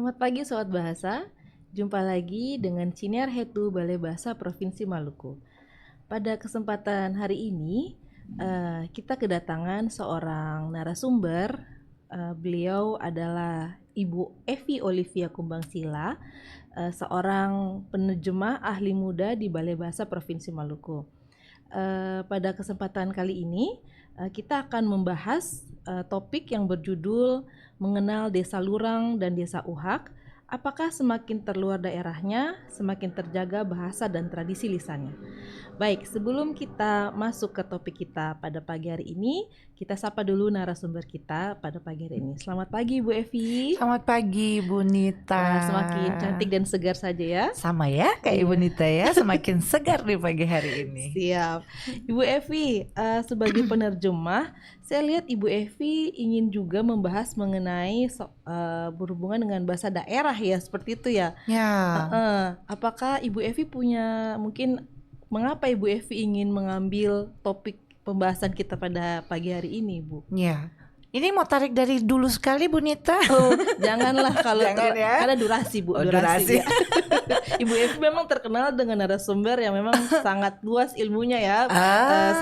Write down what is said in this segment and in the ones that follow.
Selamat pagi Sobat Bahasa, jumpa lagi dengan Siniar Hetu Balai Bahasa Provinsi Maluku. Pada kesempatan hari ini, kita kedatangan seorang narasumber. Beliau adalah Ibu Evi Olivia Kumbangsila, seorang penerjemah ahli muda di Balai Bahasa Provinsi Maluku. Pada kesempatan kali ini, kita akan membahas topik yang berjudul mengenal Desa Lurang dan Desa Uhak. Apakah semakin terluar daerahnya, semakin terjaga bahasa dan tradisi lisannya? Baik, sebelum kita masuk ke topik kita pada pagi hari ini, kita sapa dulu narasumber kita pada pagi hari ini. Selamat pagi Bu Evi. Selamat pagi Bu Nita. Wah, semakin cantik dan segar saja ya. Sama ya kayak Ibu Nita ya, semakin segar di pagi hari ini. Siap. Ibu Evi, sebagai penerjemah, saya lihat Ibu Evi ingin juga membahas mengenai berhubungan dengan bahasa daerah ya, seperti itu ya. Ya. Apakah Ibu Evi punya mengapa Ibu Evi ingin mengambil topik pembahasan kita pada pagi hari ini, Bu? Ya. Ini mau tarik dari dulu sekali Bu Nita. Oh, janganlah kalau Jangan ya. karena durasi Bu. Durasi. Ya. Ibu Evi memang terkenal dengan narasumber yang memang sangat luas ilmunya ya,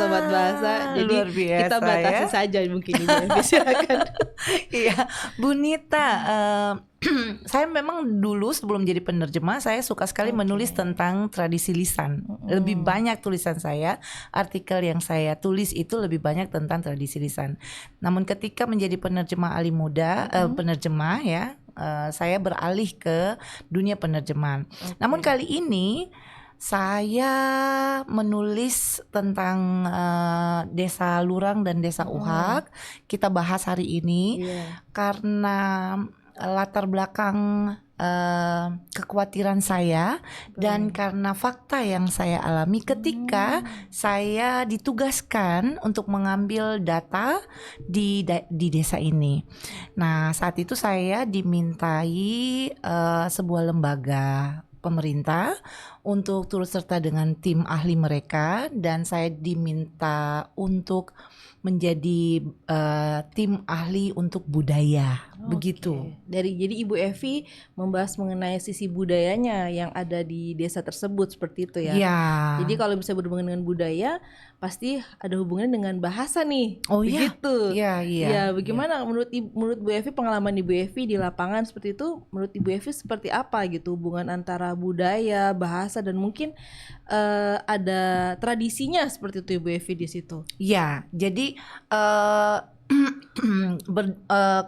Sobat Bahasa. Jadi luar biasa, kita batasi saja mungkin Ibu Evi, silakan. Iya, Bu Nita. Saya memang dulu sebelum jadi penerjemah saya suka sekali menulis tentang tradisi lisan. Lebih banyak tulisan saya, artikel yang saya tulis itu lebih banyak tentang tradisi lisan. Namun ketika menjadi penerjemah ahli muda, penerjemah ya, saya beralih ke dunia penerjemahan. Namun kali ini saya menulis tentang Desa Lurang dan Desa Uhak. Kita bahas hari ini karena latar belakang kekhawatiran saya dan karena fakta yang saya alami ketika saya ditugaskan untuk mengambil data di desa ini. Nah, saat itu saya dimintai sebuah lembaga pemerintah untuk turut serta dengan tim ahli mereka, dan saya diminta untuk menjadi tim ahli untuk budaya. Begitu. Jadi Ibu Evi membahas mengenai sisi budayanya yang ada di desa tersebut, seperti itu ya. Ya. Jadi kalau bisa berhubungan dengan budaya, pasti ada hubungannya dengan bahasa nih. Oh begitu. Iya. Ya, bagaimana menurut Bu Evi, pengalaman Ibu Evi di lapangan seperti itu, menurut Ibu Evi seperti apa gitu hubungan antara budaya, bahasa, dan mungkin ada tradisinya seperti itu Ibu Evi di situ? Ya, jadi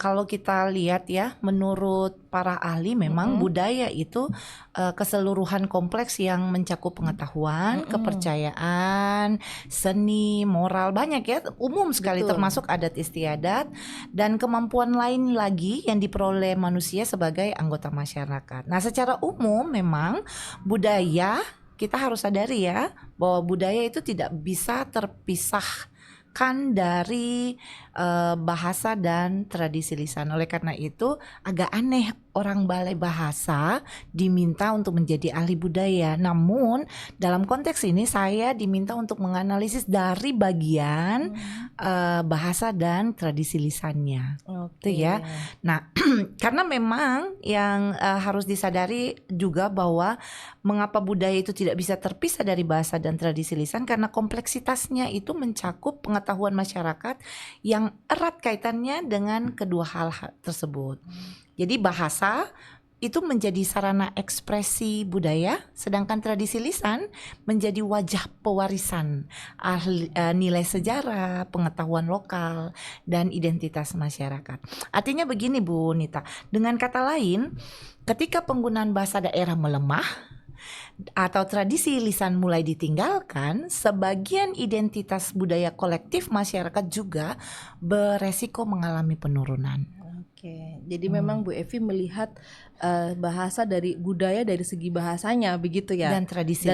kalau kita lihat ya, menurut para ahli memang budaya itu keseluruhan kompleks yang mencakup pengetahuan, kepercayaan, seni, moral, banyak ya, umum sekali. Betul. Termasuk adat istiadat dan kemampuan lain lagi yang diperoleh manusia sebagai anggota masyarakat. Nah, secara umum memang budaya, kita harus sadari ya bahwa budaya itu tidak bisa terpisahkan dari bahasa dan tradisi lisan. Oleh karena itu agak aneh orang balai bahasa diminta untuk menjadi ahli budaya. Namun dalam konteks ini saya diminta untuk menganalisis dari bagian bahasa dan tradisi lisannya. Itu ya. Nah, karena memang yang harus disadari juga bahwa mengapa budaya itu tidak bisa terpisah dari bahasa dan tradisi lisan, karena kompleksitasnya itu mencakup pengetahuan masyarakat yang erat kaitannya dengan kedua hal tersebut. Jadi bahasa itu menjadi sarana ekspresi budaya, sedangkan tradisi lisan menjadi wajah pewarisan nilai sejarah, pengetahuan lokal, dan identitas masyarakat. Artinya begini Bu Nita, dengan kata lain, ketika penggunaan bahasa daerah melemah atau tradisi lisan mulai ditinggalkan, sebagian identitas budaya kolektif masyarakat juga beresiko mengalami penurunan. Jadi memang Bu Evi melihat bahasa dari budaya dari segi bahasanya begitu ya, dan tradisi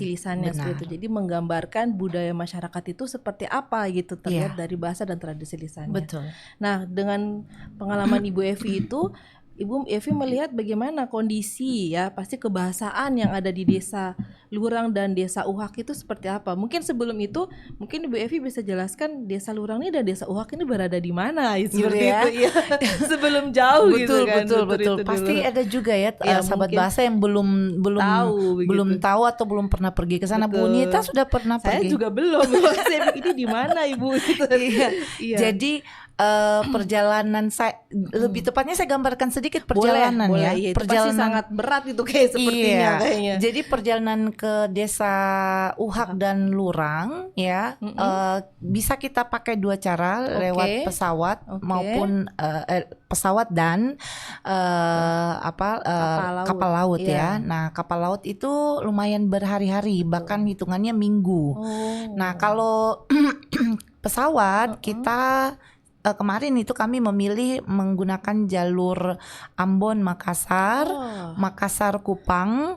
lisannya seperti itu. Jadi menggambarkan budaya masyarakat itu seperti apa gitu terlihat dari bahasa dan tradisi lisannya. Betul. Nah, dengan pengalaman Ibu Evi itu Ibu Evi melihat bagaimana kondisi ya, pasti kebahasaan yang ada di desa Lurang dan desa Uhak itu seperti apa? Mungkin sebelum itu, mungkin Ibu Evi bisa jelaskan desa Lurang ini dan desa Uhak ini berada di mana? Gitu Seperti ya. itu ya. Sebelum jauh gitu kan. Betul. Itu Pasti dulu. ada juga ya Ya sahabat mungkin bahasa yang belum tahu begitu. tahu atau belum pernah pergi ke sana. Bu Nita Betul. sudah pernah Saya pergi. juga belum. Saya ini di mana Ibu? Gitu. Iya. Iya. Jadi perjalanan saya, lebih tepatnya saya gambarkan sedikit Boleh, perjalanan ya. iya, itu pasti sangat berat itu kayak sepertinya Iya. kayaknya. Jadi perjalanan ke desa Uhak dan Lurang ya, bisa kita pakai dua cara, lewat pesawat maupun pesawat dan kapal laut ya. Nah, kapal laut itu lumayan berhari-hari, bahkan hitungannya minggu. Nah, kalau pesawat kita kemarin itu kami memilih menggunakan jalur Ambon Makassar, Makassar Kupang,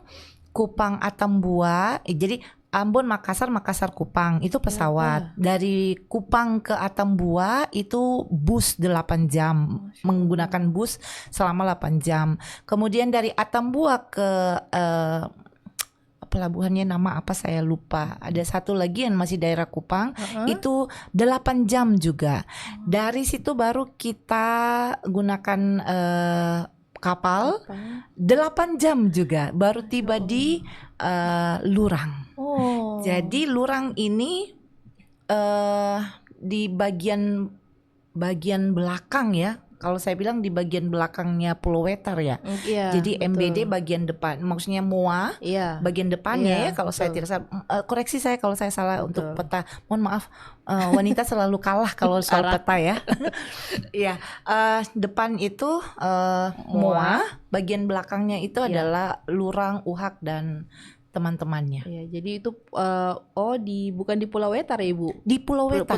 Kupang Atambua. Jadi Ambon Makassar, Makassar Kupang itu pesawat. Dari Kupang ke Atambua itu bus 8 jam, menggunakan bus selama 8 jam. Kemudian dari Atambua ke pelabuhannya nama apa saya lupa. Ada satu lagi yang masih daerah Kupang, itu 8 jam juga. Dari situ baru kita gunakan kapal 8 jam juga baru tiba di Lurang. Jadi Lurang ini di bagian belakang ya. Kalau saya bilang di bagian belakangnya Pulau Wetar ya. Jadi betul. MBD bagian depan, maksudnya MOA bagian depannya ya. Kalau saya tidak salah, koreksi saya kalau saya salah betul. Untuk peta. Mohon maaf, wanita selalu kalah kalau soal peta ya. Iya, depan itu MOA, bagian belakangnya itu adalah Lurang, Uhak dan teman-temannya. Ya, jadi itu bukan di Pulau Wetar ya Ibu? Di Pulau Wetar.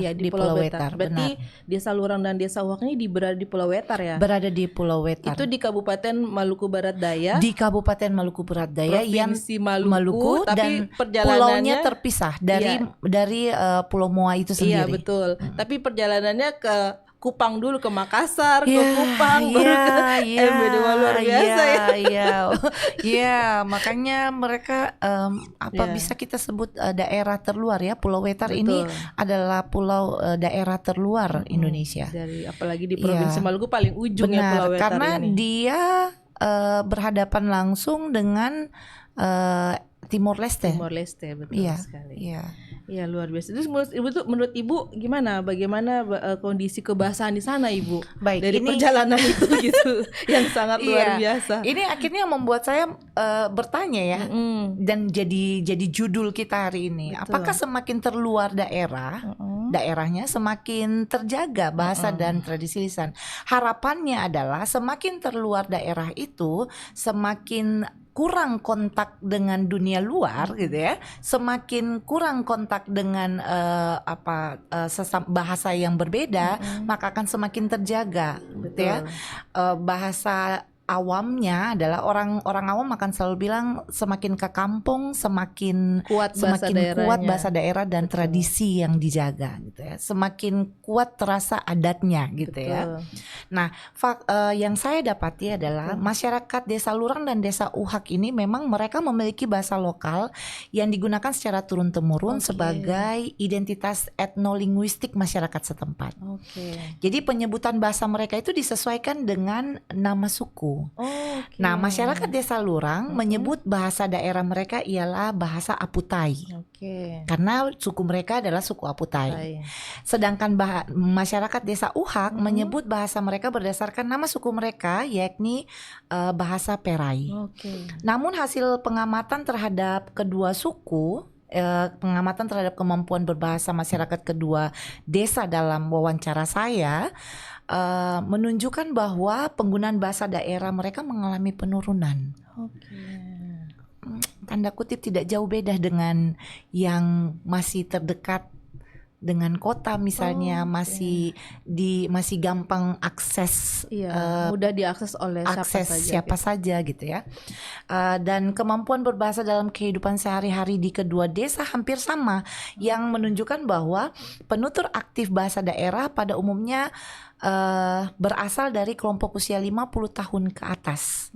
Ya, di Pulau Wetar. Berarti benar. Desa Lurang dan desa Uhak ini berada di Pulau Wetar ya? Berada di Pulau Wetar. Itu di Kabupaten Maluku Barat Daya. Di Kabupaten Maluku Barat Daya Provinsi Maluku, tapi dan pulaunya terpisah dari Pulau Moa itu sendiri. Iya, betul. Tapi perjalanannya ke Kupang dulu, ke Makassar, ke Kupang, baru ke MBD. Luar biasa ya. Makanya mereka bisa kita sebut daerah terluar ya. Pulau Wetar ini adalah pulau daerah terluar Indonesia. Dari apalagi di Provinsi Maluku paling ujungnya Pulau Wetar karena ini. Dia berhadapan langsung dengan Timor Leste. Timor Leste, betul sekali. Iya, luar biasa. Terus menurut Ibu gimana? Bagaimana kondisi kebahasaan di sana, Ibu? Baik, dari perjalanan itu gitu, yang sangat luar biasa. Ini akhirnya membuat saya bertanya ya, dan jadi judul kita hari ini. Betul. Apakah semakin terluar daerahnya semakin terjaga bahasa dan tradisi lisan? Harapannya adalah semakin terluar daerah itu semakin kurang kontak dengan dunia luar gitu ya, semakin kurang kontak dengan bahasa yang berbeda, maka akan semakin terjaga. Gitu ya. Bahasa awamnya adalah orang awam akan selalu bilang semakin ke kampung semakin kuat bahasa daerah dan tradisi yang dijaga gitu ya, semakin kuat terasa adatnya gitu ya. Nah, yang saya dapati adalah masyarakat desa Lurang dan desa Uhak ini memang mereka memiliki bahasa lokal yang digunakan secara turun-temurun sebagai identitas etnolinguistik masyarakat setempat. Jadi penyebutan bahasa mereka itu disesuaikan dengan nama suku. Nah, masyarakat desa Lurang menyebut bahasa daerah mereka ialah bahasa Aputai. Karena suku mereka adalah suku Aputai. Sedangkan masyarakat desa Uhak menyebut bahasa mereka berdasarkan nama suku mereka, yakni bahasa Perai. Namun hasil pengamatan terhadap kedua suku, pengamatan terhadap kemampuan berbahasa masyarakat kedua desa dalam wawancara saya menunjukkan bahwa penggunaan bahasa daerah mereka mengalami penurunan. Tanda kutip tidak jauh beda dengan yang masih terdekat dengan kota misalnya, masih gampang akses, mudah diakses oleh siapa saja gitu ya. Dan kemampuan berbahasa dalam kehidupan sehari-hari di kedua desa hampir sama, yang menunjukkan bahwa penutur aktif bahasa daerah pada umumnya berasal dari kelompok usia 50 tahun ke atas.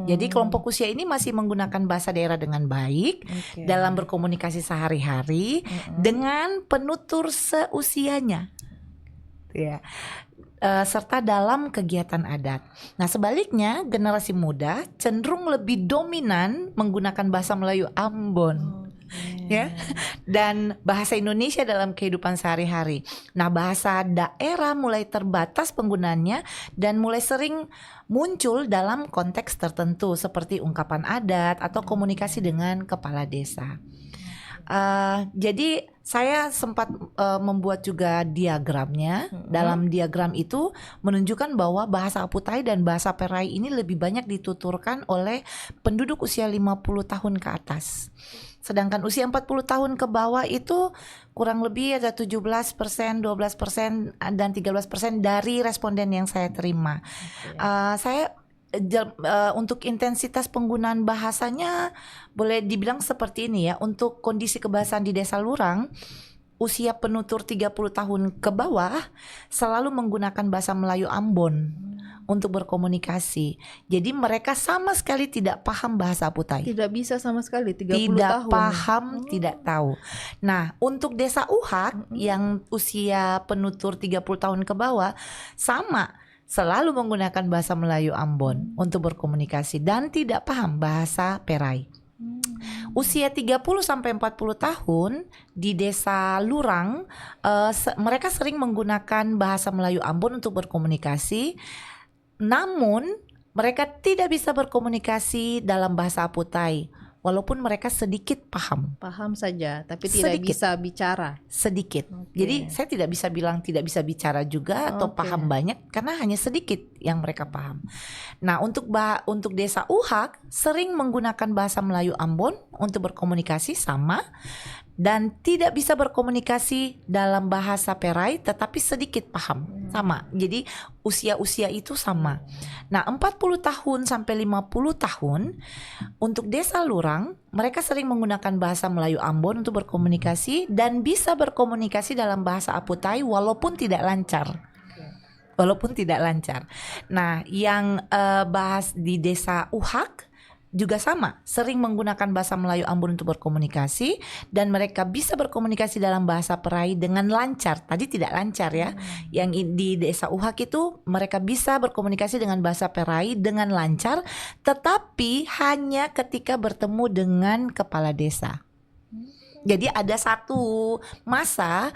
Jadi kelompok usia ini masih menggunakan bahasa daerah dengan baik dalam berkomunikasi sehari-hari dengan penutur seusianya. Ya. Serta dalam kegiatan adat. Nah, sebaliknya generasi muda cenderung lebih dominan menggunakan bahasa Melayu Ambon. Ya, dan bahasa Indonesia dalam kehidupan sehari-hari. Nah, bahasa daerah mulai terbatas penggunaannya dan mulai sering muncul dalam konteks tertentu seperti ungkapan adat atau komunikasi dengan kepala desa. Jadi saya sempat membuat juga diagramnya. Dalam diagram itu menunjukkan bahwa bahasa Aputai dan bahasa Perai ini lebih banyak dituturkan oleh penduduk usia 50 tahun ke atas. Sedangkan usia 40 tahun ke bawah itu kurang lebih ada 17%, 12% dan 13% dari responden yang saya terima. Saya untuk intensitas penggunaan bahasanya boleh dibilang seperti ini ya. Untuk kondisi kebahasaan di Desa Lurang, usia penutur 30 tahun ke bawah selalu menggunakan bahasa Melayu Ambon untuk berkomunikasi. Jadi mereka sama sekali tidak paham bahasa Aputai. Tidak bisa sama sekali 30 Tidak tahun. paham, tidak tahu. Nah, untuk Desa Uhak yang usia penutur 30 tahun ke bawah sama selalu menggunakan bahasa Melayu Ambon untuk berkomunikasi dan tidak paham bahasa Perai. Usia 30 sampai 40 tahun di Desa Lurang, mereka sering menggunakan bahasa Melayu Ambon untuk berkomunikasi. Namun mereka tidak bisa berkomunikasi dalam bahasa Aputai. Walaupun mereka sedikit paham saja, tapi tidak bisa bicara. Sedikit. Jadi saya tidak bisa bilang tidak bisa bicara juga atau paham banyak karena hanya sedikit yang mereka paham. Nah, untuk Desa Uhak sering menggunakan bahasa Melayu Ambon untuk berkomunikasi sama dan tidak bisa berkomunikasi dalam bahasa Perai tetapi sedikit paham sama. Jadi usia-usia itu sama. Nah, 40 tahun sampai 50 tahun untuk Desa Lurang mereka sering menggunakan bahasa Melayu Ambon untuk berkomunikasi dan bisa berkomunikasi dalam bahasa Aputai walaupun tidak lancar. Nah, yang bahas di Desa Uhak juga sama, sering menggunakan bahasa Melayu Ambon untuk berkomunikasi dan mereka bisa berkomunikasi dalam bahasa Perai dengan lancar. Tadi tidak lancar ya. Yang di Desa Uhak itu mereka bisa berkomunikasi dengan bahasa Perai dengan lancar, tetapi hanya ketika bertemu dengan kepala desa. Jadi ada satu masa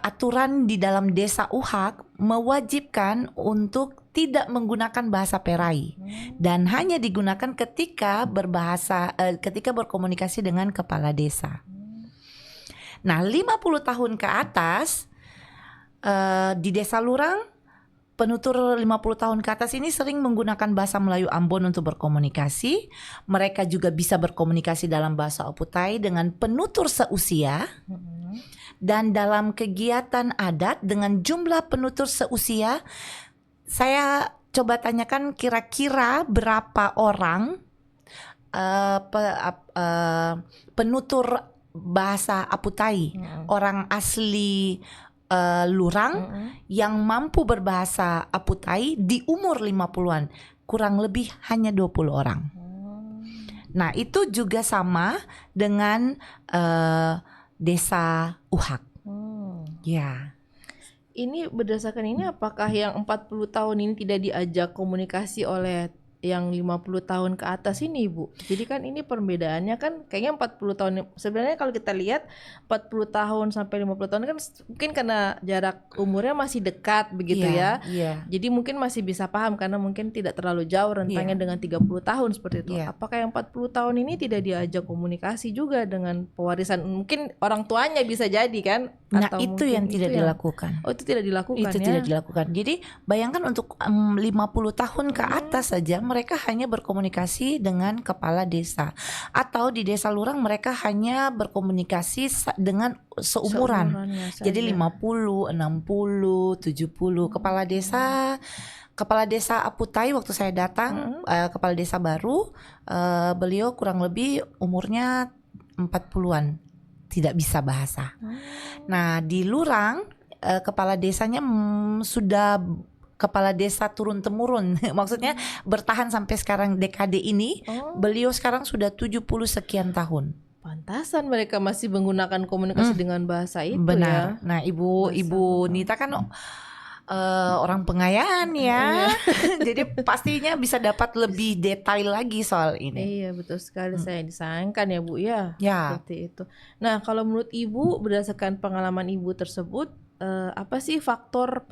aturan di dalam Desa Uhak mewajibkan untuk tidak menggunakan bahasa Perai dan hanya digunakan ketika ketika berkomunikasi dengan kepala desa. Nah, 50 tahun ke atas di Desa Lurang, penutur 50 tahun ke atas ini sering menggunakan bahasa Melayu Ambon untuk berkomunikasi. Mereka juga bisa berkomunikasi dalam bahasa Aputai dengan penutur seusia. Dan dalam kegiatan adat dengan jumlah penutur seusia, saya coba tanyakan kira-kira berapa orang penutur bahasa Aputai, orang asli Lurang yang mampu berbahasa Aputai di umur 50-an, kurang lebih hanya 20 orang. Nah, itu juga sama dengan Desa Uhak. Ya. Ini berdasarkan ini apakah yang 40 tahun ini tidak diajak komunikasi oleh yang 50 tahun ke atas ini, Bu? Jadi kan ini perbedaannya kan kayaknya 40 tahun. Sebenarnya kalau kita lihat 40 tahun sampai 50 tahun kan mungkin karena jarak umurnya masih dekat begitu ya. Jadi mungkin masih bisa paham karena mungkin tidak terlalu jauh rentangnya dengan 30 tahun seperti itu. Apakah yang 40 tahun ini tidak diajak komunikasi juga dengan pewarisan? Mungkin orang tuanya bisa jadi kan? Nah, atau itu yang tidak dilakukan. Oh, itu tidak dilakukan ya? Itu tidak dilakukan. Jadi bayangkan untuk 50 tahun ke atas saja mereka hanya berkomunikasi dengan kepala desa. Atau di Desa Lurang mereka hanya berkomunikasi dengan seumuran. Jadi 50, 60, 70 Kepala desa Aputai waktu saya datang, kepala desa baru, beliau kurang lebih umurnya 40-an, tidak bisa bahasa. Nah, di Lurang kepala desanya sudah kepala desa turun temurun. Maksudnya bertahan sampai sekarang dekade ini. Beliau sekarang sudah 70 sekian tahun. Pantasan mereka masih menggunakan komunikasi dengan bahasa itu. Benar. Ya. Nah, Ibu Nita kan orang pengayaan ya. Jadi pastinya bisa dapat lebih detail lagi soal ini. Iya, betul sekali. Saya disayangkan ya Bu ya. Ya. Seperti itu. Nah, kalau menurut Ibu berdasarkan pengalaman Ibu tersebut, apa sih faktor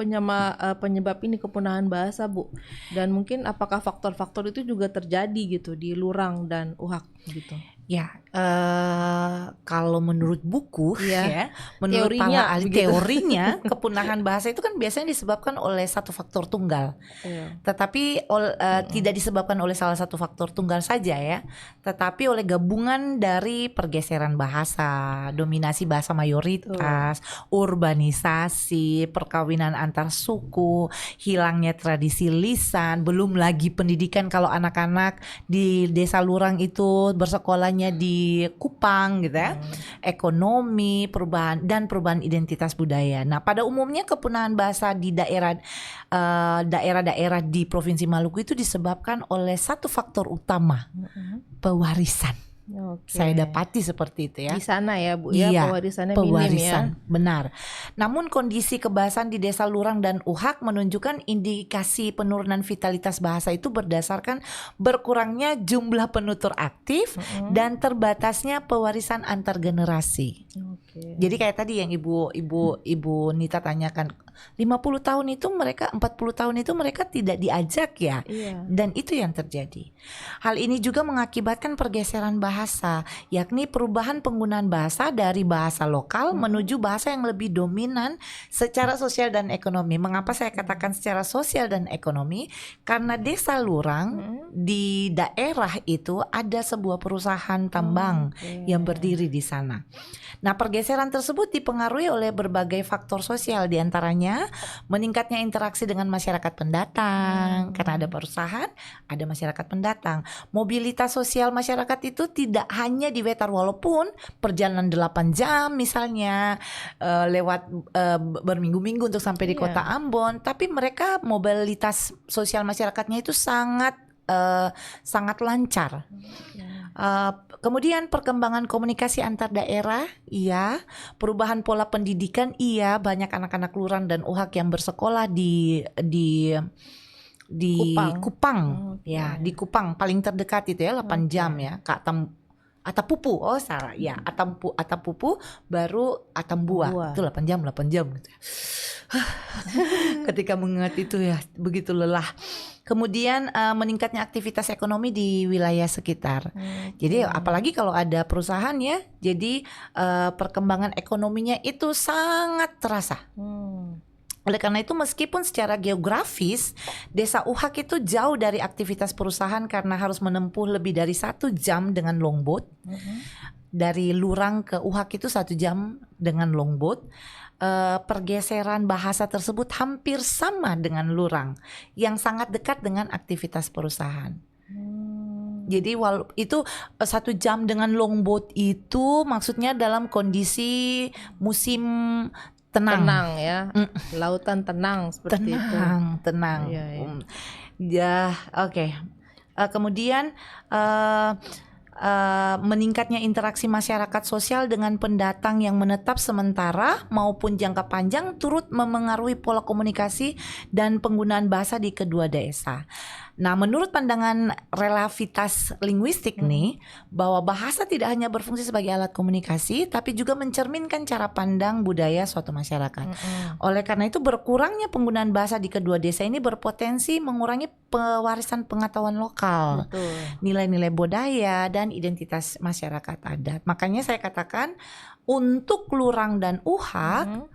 penyebab ini kepunahan bahasa, Bu? Dan mungkin apakah faktor-faktor itu juga terjadi gitu di Lurang dan Uhak gitu? Ya, kalau menurut buku ya, menurut teorinya, para ahli teorinya, kepunahan bahasa itu kan biasanya disebabkan oleh satu faktor tunggal. Tetapi tidak disebabkan oleh salah satu faktor tunggal saja ya, tetapi oleh gabungan dari pergeseran bahasa, dominasi bahasa mayoritas, urbanisasi, perkawinan antar suku, hilangnya tradisi lisan, belum lagi pendidikan kalau anak-anak di desa Lurang itu bersekolahnya di Kupang gitu ya, ekonomi, perubahan identitas budaya. Nah, pada umumnya kepunahan bahasa di daerah-daerah di Provinsi Maluku itu disebabkan oleh satu faktor utama, pewarisan. Saya dapati seperti itu ya. Di sana ya Bu ya, pewarisannya minim ya. Benar. Namun kondisi kebahasan di desa Lurang dan Uhak menunjukkan indikasi penurunan vitalitas bahasa itu berdasarkan berkurangnya jumlah penutur aktif dan terbatasnya pewarisan antar generasi. Jadi kayak tadi yang Ibu Nita tanyakan, 50 tahun itu mereka, 40 tahun itu mereka tidak diajak ya. Dan itu yang terjadi. Hal ini juga mengakibatkan pergeseran bahasa, yakni perubahan penggunaan bahasa dari bahasa lokal menuju bahasa yang lebih dominan secara sosial dan ekonomi. Mengapa saya katakan secara sosial dan ekonomi? Karena desa Lurang di daerah itu ada sebuah perusahaan tambang yang berdiri di sana. Nah, pergeseran tersebut dipengaruhi oleh berbagai faktor sosial, diantaranya meningkatnya interaksi dengan masyarakat pendatang. Karena ada perusahaan, ada masyarakat pendatang. Mobilitas sosial masyarakat itu tidak hanya di Wetar, walaupun perjalanan 8 jam misalnya lewat berminggu-minggu untuk sampai di kota Ambon, tapi mereka mobilitas sosial masyarakatnya itu sangat lancar. Kemudian perkembangan komunikasi antar daerah, perubahan pola pendidikan, banyak anak-anak Lurang dan Uhak yang bersekolah di Kupang, di Kupang paling terdekat itu ya 8 jam ya, ke Atapupu, Atapupu baru Atambua, itu 8 jam gitu ya. Ketika mengingat itu ya begitu lelah. Kemudian meningkatnya aktivitas ekonomi di wilayah sekitar. Jadi apalagi kalau ada perusahaan ya, jadi perkembangan ekonominya itu sangat terasa. Oleh karena itu meskipun secara geografis desa Uhak itu jauh dari aktivitas perusahaan karena harus menempuh lebih dari 1 jam dengan longboat. Dari Lurang ke Uhak itu 1 jam dengan longboat. Pergeseran bahasa tersebut hampir sama dengan Lurang yang sangat dekat dengan aktivitas perusahaan. Jadi itu 1 jam dengan longboat itu maksudnya dalam kondisi musim tenang ya, lautan tenang seperti itu. Tenang. Ya, oke. Kemudian meningkatnya interaksi masyarakat sosial dengan pendatang yang menetap sementara maupun jangka panjang turut memengaruhi pola komunikasi dan penggunaan bahasa di kedua desa. Nah, menurut pandangan relativitas linguistik nih, bahwa bahasa tidak hanya berfungsi sebagai alat komunikasi, tapi juga mencerminkan cara pandang budaya suatu masyarakat. Oleh karena itu, berkurangnya penggunaan bahasa di kedua desa ini berpotensi mengurangi pewarisan pengetahuan lokal, nilai-nilai budaya dan identitas masyarakat adat. Makanya saya katakan untuk Lurang dan Uhak,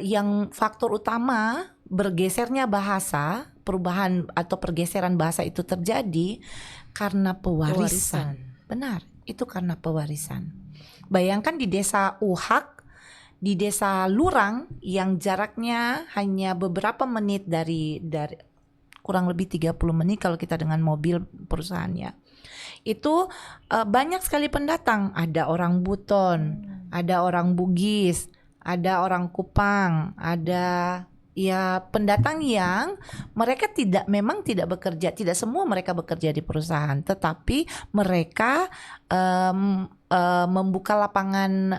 yang faktor utama bergesernya bahasa, perubahan atau pergeseran bahasa itu terjadi karena pewarisan. Benar, itu karena pewarisan. Bayangkan di desa Uhak, di desa Lurang yang jaraknya hanya beberapa menit dari kurang lebih 30 menit kalau kita dengan mobil perusahaannya. Itu banyak sekali pendatang, ada orang Buton, ada orang Bugis, ada orang Kupang, ada ya pendatang yang mereka memang tidak bekerja, tidak semua mereka bekerja di perusahaan, tetapi mereka membuka lapangan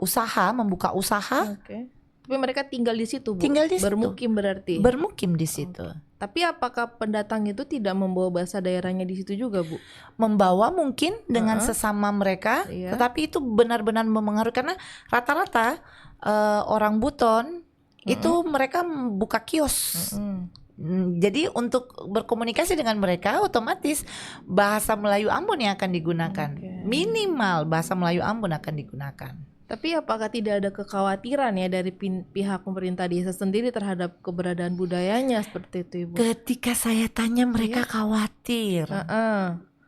usaha, membuka usaha. Oke. Tapi mereka tinggal di situ, Bu. Tinggal di situ. Bermukim berarti. Bermukim di situ. Tapi apakah pendatang itu tidak membawa bahasa daerahnya di situ juga, Bu? Membawa mungkin dengan sesama mereka, tetapi itu benar-benar mempengaruhi karena rata-rata orang Buton itu mereka buka kios. Jadi untuk berkomunikasi dengan mereka otomatis bahasa Melayu Ambon yang akan digunakan. Minimal bahasa Melayu Ambon akan digunakan. Tapi apakah tidak ada kekhawatiran ya dari pihak pemerintah desa sendiri terhadap keberadaan budayanya seperti itu, Ibu? Ketika saya tanya mereka khawatir.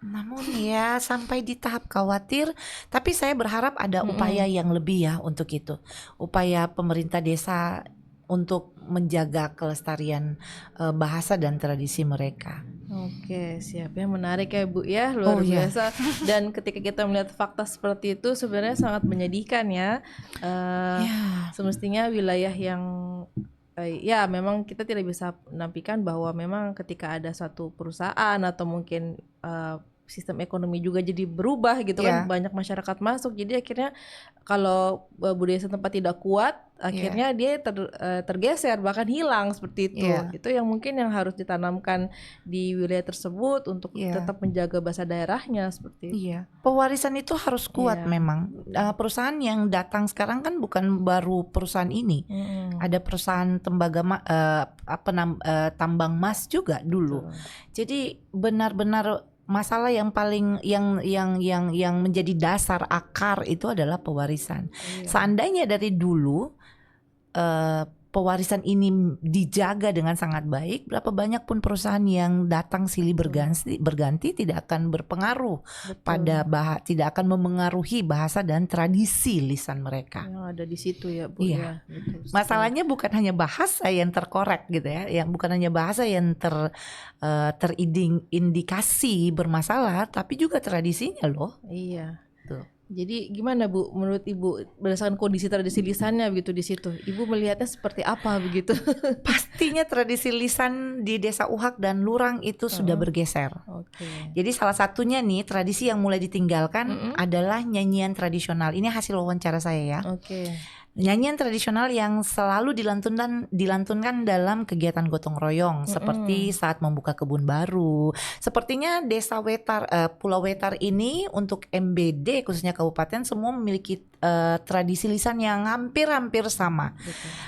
Namun ya sampai di tahap khawatir, tapi saya berharap ada upaya yang lebih ya untuk itu. Upaya pemerintah desa untuk menjaga kelestarian bahasa dan tradisi mereka. Oke, siap ya, menarik ya Bu ya, luar biasa. Dan ketika kita melihat fakta seperti itu sebenarnya sangat menyedihkan ya. Semestinya wilayah yang ya memang kita tidak bisa menafikan bahwa memang ketika ada satu perusahaan atau mungkin sistem ekonomi juga jadi berubah gitu kan, banyak masyarakat masuk, jadi akhirnya kalau budaya setempat tidak kuat akhirnya dia tergeser bahkan hilang seperti itu. Itu yang mungkin yang harus ditanamkan di wilayah tersebut untuk tetap menjaga bahasa daerahnya seperti itu. Pewarisan itu harus kuat memang. Perusahaan yang datang sekarang kan bukan baru perusahaan ini. Ada perusahaan tambang emas juga dulu. Jadi benar-benar masalah yang paling yang menjadi dasar akar itu adalah pewarisan. Seandainya dari dulu pewarisan ini dijaga dengan sangat baik, berapa banyak pun perusahaan yang datang silih berganti tidak akan berpengaruh pada tidak akan memengaruhi bahasa dan tradisi lisan mereka. Yang ada di situ ya, Bu. Ya, betul. Masalahnya bukan hanya bahasa yang terkorek gitu ya, yang bukan hanya bahasa yang terindikasi bermasalah, tapi juga tradisinya loh. Iya. Tuh. Jadi gimana Bu, menurut Ibu berdasarkan kondisi tradisi lisannya begitu di situ, Ibu melihatnya seperti apa begitu? Pastinya tradisi lisan di Desa Uhak dan Lurang itu sudah bergeser. Jadi salah satunya nih tradisi yang mulai ditinggalkan adalah nyanyian tradisional. Ini hasil wawancara saya ya. Nyanyian tradisional yang selalu dilantunkan dalam kegiatan gotong royong seperti saat membuka kebun baru. Sepertinya Desa Wetar, Pulau Wetar ini untuk MBD khususnya kabupaten semua memiliki tradisi lisan yang hampir sama.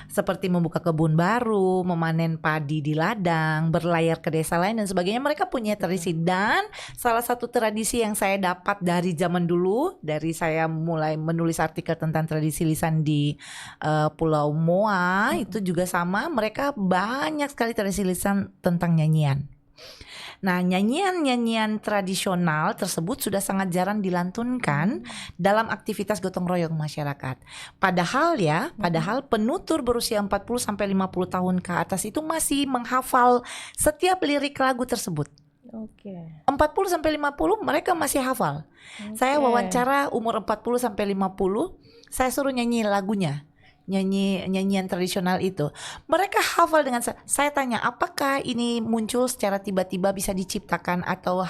Seperti membuka kebun baru, memanen padi di ladang, berlayar ke desa lain dan sebagainya. Mereka punya tradisi dan salah satu tradisi yang saya dapat dari zaman dulu, dari saya mulai menulis artikel tentang tradisi lisan di Pulau Moa itu juga sama, mereka banyak sekali tradisi lisan tentang nyanyian. Nah, nyanyian-nyanyian tradisional tersebut sudah sangat jarang dilantunkan dalam aktivitas gotong royong masyarakat. Padahal penutur berusia 40-50 tahun ke atas itu masih menghafal setiap lirik lagu tersebut. 40-50 mereka masih hafal. Saya wawancara umur 40-50, saya suruh nyanyi lagunya, nyanyian tradisional itu. Mereka hafal dengan saya tanya, apakah ini muncul secara tiba-tiba bisa diciptakan atau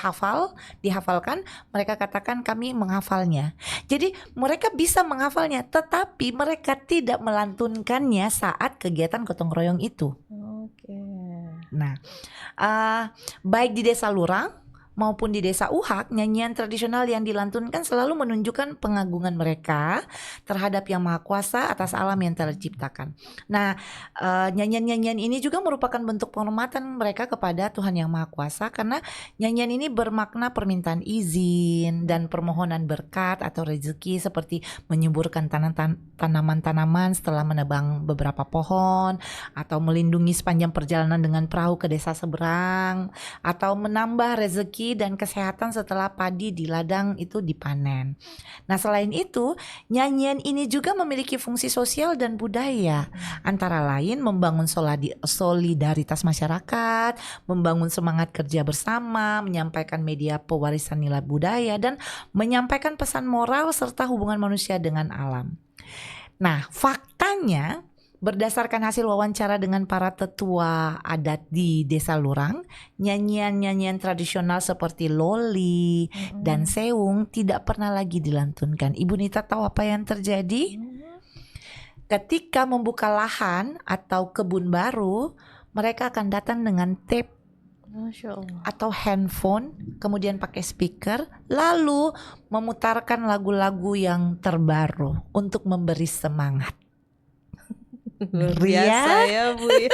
dihafalkan? Mereka katakan kami menghafalnya. Jadi mereka bisa menghafalnya, tetapi mereka tidak melantunkannya saat kegiatan gotong royong itu. Nah, baik di Desa Lurang maupun di Desa Uhak, nyanyian tradisional yang dilantunkan selalu menunjukkan pengagungan mereka terhadap Yang Maha Kuasa atas alam yang telah diciptakan. Nah, nyanyian-nyanyian ini juga merupakan bentuk penghormatan mereka kepada Tuhan Yang Maha Kuasa, karena nyanyian ini bermakna permintaan izin dan permohonan berkat atau rezeki, seperti menyuburkan tanaman-tanaman setelah menebang beberapa pohon, atau melindungi sepanjang perjalanan dengan perahu ke desa seberang, atau menambah rezeki dan kesehatan setelah padi di ladang itu dipanen. Nah, selain itu, nyanyian ini juga memiliki fungsi sosial dan budaya, antara lain membangun solidaritas masyarakat, membangun semangat kerja bersama, menyampaikan media pewarisan nilai budaya, dan menyampaikan pesan moral serta hubungan manusia dengan alam. Nah, faktanya Faktanya, berdasarkan hasil wawancara dengan para tetua adat di Desa Lurang, nyanyian-nyanyian tradisional seperti loli dan seung tidak pernah lagi dilantunkan. Ibu Nita tahu apa yang terjadi? Ketika membuka lahan atau kebun baru, mereka akan datang dengan tape Masya Allah. atau handphone, kemudian pakai speaker, lalu memutarkan lagu-lagu yang terbaru untuk memberi semangat. Luar Ngeri biasa ya Bu ya.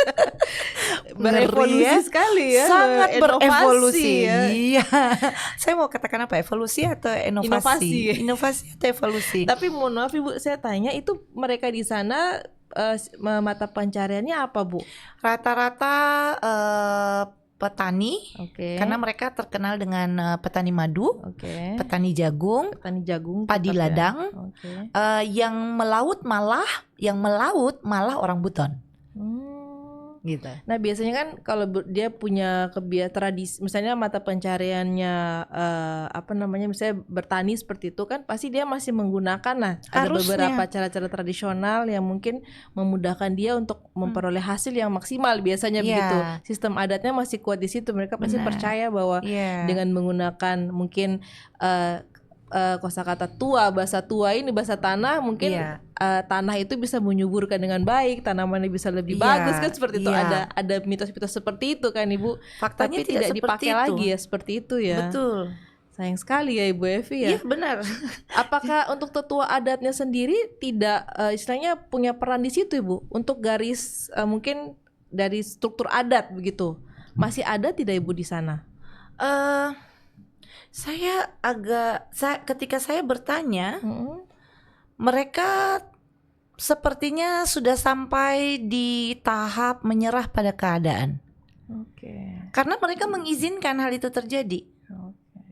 Berevolusi Ngeri ya? sekali ya. Sangat Inovasi berevolusi. ya. Iya. Saya mau katakan apa? Evolusi atau Inovasi. inovasi? Inovasi atau evolusi? Tapi mohon maaf Ibu, saya tanya itu mereka di sana mata pencariannya apa Bu? Rata-rata petani, Oke. karena mereka terkenal dengan petani madu, Oke. petani jagung, Petani jagung, padi tetap ya. ladang. Oke. yang melaut malah orang Buton, gitu. Nah biasanya kan kalau dia punya tradisi, misalnya mata pencariannya apa namanya, misalnya bertani seperti itu kan, pasti dia masih menggunakan ada Harusnya. beberapa cara-cara tradisional yang mungkin memudahkan dia untuk memperoleh hasil yang maksimal biasanya Iya. begitu. Sistem adatnya masih kuat di situ. Mereka pasti Benar. percaya bahwa Iya. dengan menggunakan mungkin kosakata tua, bahasa tua ini bahasa tanah, mungkin Iya. tanah itu bisa menyuburkan dengan baik, tanamannya bisa lebih Iya, bagus kan, seperti itu. iya. Ada mitos-mitos seperti itu kan Ibu. Faktanya Tapi tidak seperti dipakai itu. lagi ya seperti itu ya. Betul. Sayang sekali ya Ibu Evi ya. Iya benar. Apakah untuk tetua adatnya sendiri tidak istilahnya punya peran di situ Ibu untuk garis mungkin dari struktur adat begitu? Masih ada tidak Ibu di sana? Ketika saya bertanya, mereka sepertinya sudah sampai di tahap menyerah pada keadaan. Oke. Karena mereka mengizinkan hal itu terjadi.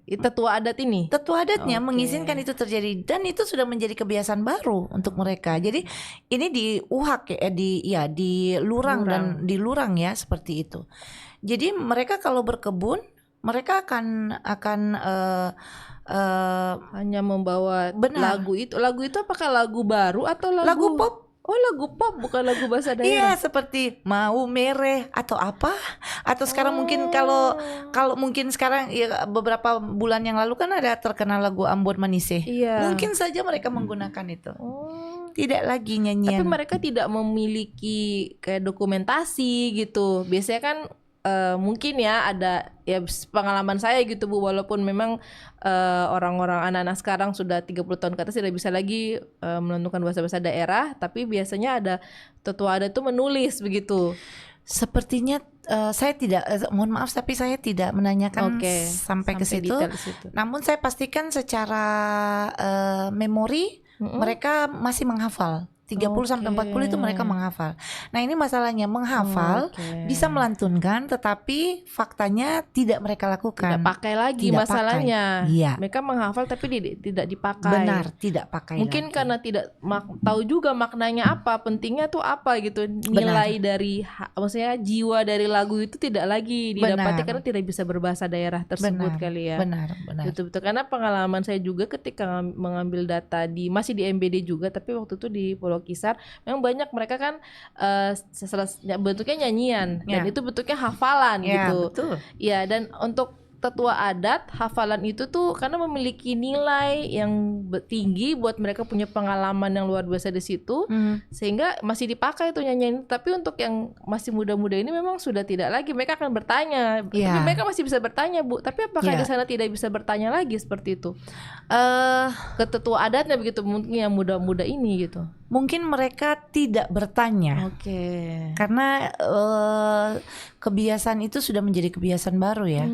Tetua adat ini? Tetua adatnya Oke. mengizinkan itu terjadi, dan itu sudah menjadi kebiasaan baru untuk mereka. Jadi ini di Uhak ya, di Lurang dan di Lurang ya, seperti itu. Jadi mereka kalau berkebun, mereka akan hanya membawa Benar. lagu itu. Lagu itu apakah lagu baru atau lagu pop. Oh, lagu pop, bukan lagu bahasa Iya, daerah. seperti Mau Mereh atau apa? Atau sekarang mungkin kalau mungkin sekarang ya, beberapa bulan yang lalu kan ada terkenal lagu Ambon Manise. Iya. Mungkin saja mereka menggunakan itu. Oh. Tidak lagi nyanyian. Tapi mereka tidak memiliki kayak dokumentasi gitu. Biasanya kan mungkin ya ada ya pengalaman saya gitu Bu, walaupun memang orang-orang anak-anak sekarang sudah 30 tahun ke atas tidak bisa lagi menentukan bahasa-bahasa daerah, tapi biasanya ada tetua adat itu menulis begitu. Sepertinya saya tidak mohon maaf tapi saya tidak menanyakan sampai ke situ. detail situ. Namun saya pastikan secara memori mereka masih menghafal. 30 sampai 40 itu mereka menghafal. Nah, ini masalahnya menghafal bisa melantunkan, tetapi faktanya tidak mereka lakukan. Tidak pakai lagi Tidak masalahnya. pakai. Iya. Mereka menghafal tapi tidak dipakai. Benar, tidak pakai. Mungkin lagi. karena tidak tahu juga maknanya apa, pentingnya tuh apa gitu. Nilai dari maksudnya jiwa dari lagu itu tidak lagi didapati karena tidak bisa berbahasa daerah tersebut kali ya. Benar. Betul-betul, karena pengalaman saya juga ketika mengambil data masih di MBD juga, tapi waktu itu di Pulau Kisar, memang banyak mereka kan bentuknya nyanyian dan itu bentuknya hafalan gitu. Betul. Ya, dan untuk tetua adat, hafalan itu tuh karena memiliki nilai yang tinggi buat mereka punya pengalaman yang luar biasa di situ, sehingga masih dipakai tuh nyanyian. Tapi untuk yang masih muda-muda ini memang sudah tidak lagi. Mereka akan bertanya, tapi mereka masih bisa bertanya Bu. Tapi apakah di sana tidak bisa bertanya lagi seperti itu? Ke tetua adatnya begitu, mungkin yang muda-muda ini gitu. Mungkin mereka tidak bertanya. Karena kebiasaan itu sudah menjadi kebiasaan baru ya.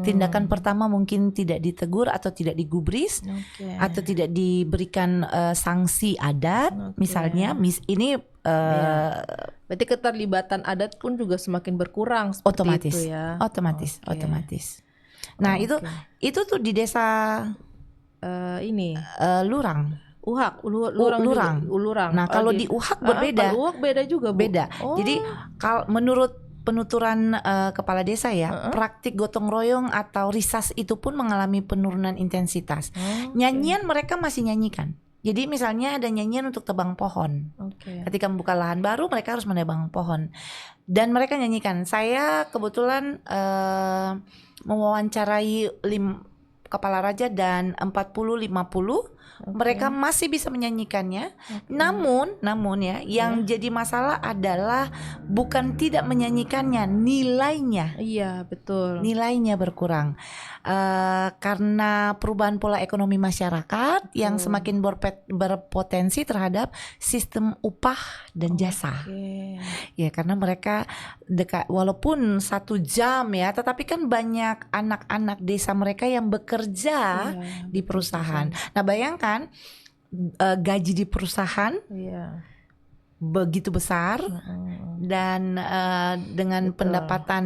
Tindakan pertama mungkin tidak ditegur atau tidak digubris, atau tidak diberikan sanksi adat, misalnya. Ini berarti keterlibatan adat pun juga semakin berkurang seperti otomatis, itu ya. Otomatis. Nah itu tuh di desa ini Lurang. Uhak, Lurang. Nah kalau di Uhak berbeda. Kalau Uhak beda juga Bu. Beda. Jadi kalau menurut penuturan kepala desa ya, praktik gotong royong atau risas itu pun mengalami penurunan intensitas. Nyanyian mereka masih nyanyikan. Jadi misalnya ada nyanyian untuk tebang pohon. Oke. Ketika membuka lahan baru, mereka harus menebang pohon. Dan mereka nyanyikan. Saya kebetulan mewawancarai kepala raja dan 40-50. Oke. Mereka masih bisa menyanyikannya. Oke. Namun ya, yang jadi masalah adalah bukan tidak menyanyikannya, nilainya. Iya, betul. Nilainya berkurang karena perubahan pola ekonomi masyarakat yang semakin berpotensi terhadap sistem upah dan jasa. Oke. Ya, karena mereka walaupun 1 jam ya, tetapi kan banyak anak-anak desa mereka yang bekerja Iya, di perusahaan. Nah, bayangkan gaji di perusahaan Iya. begitu besar dan dengan Betul. pendapatan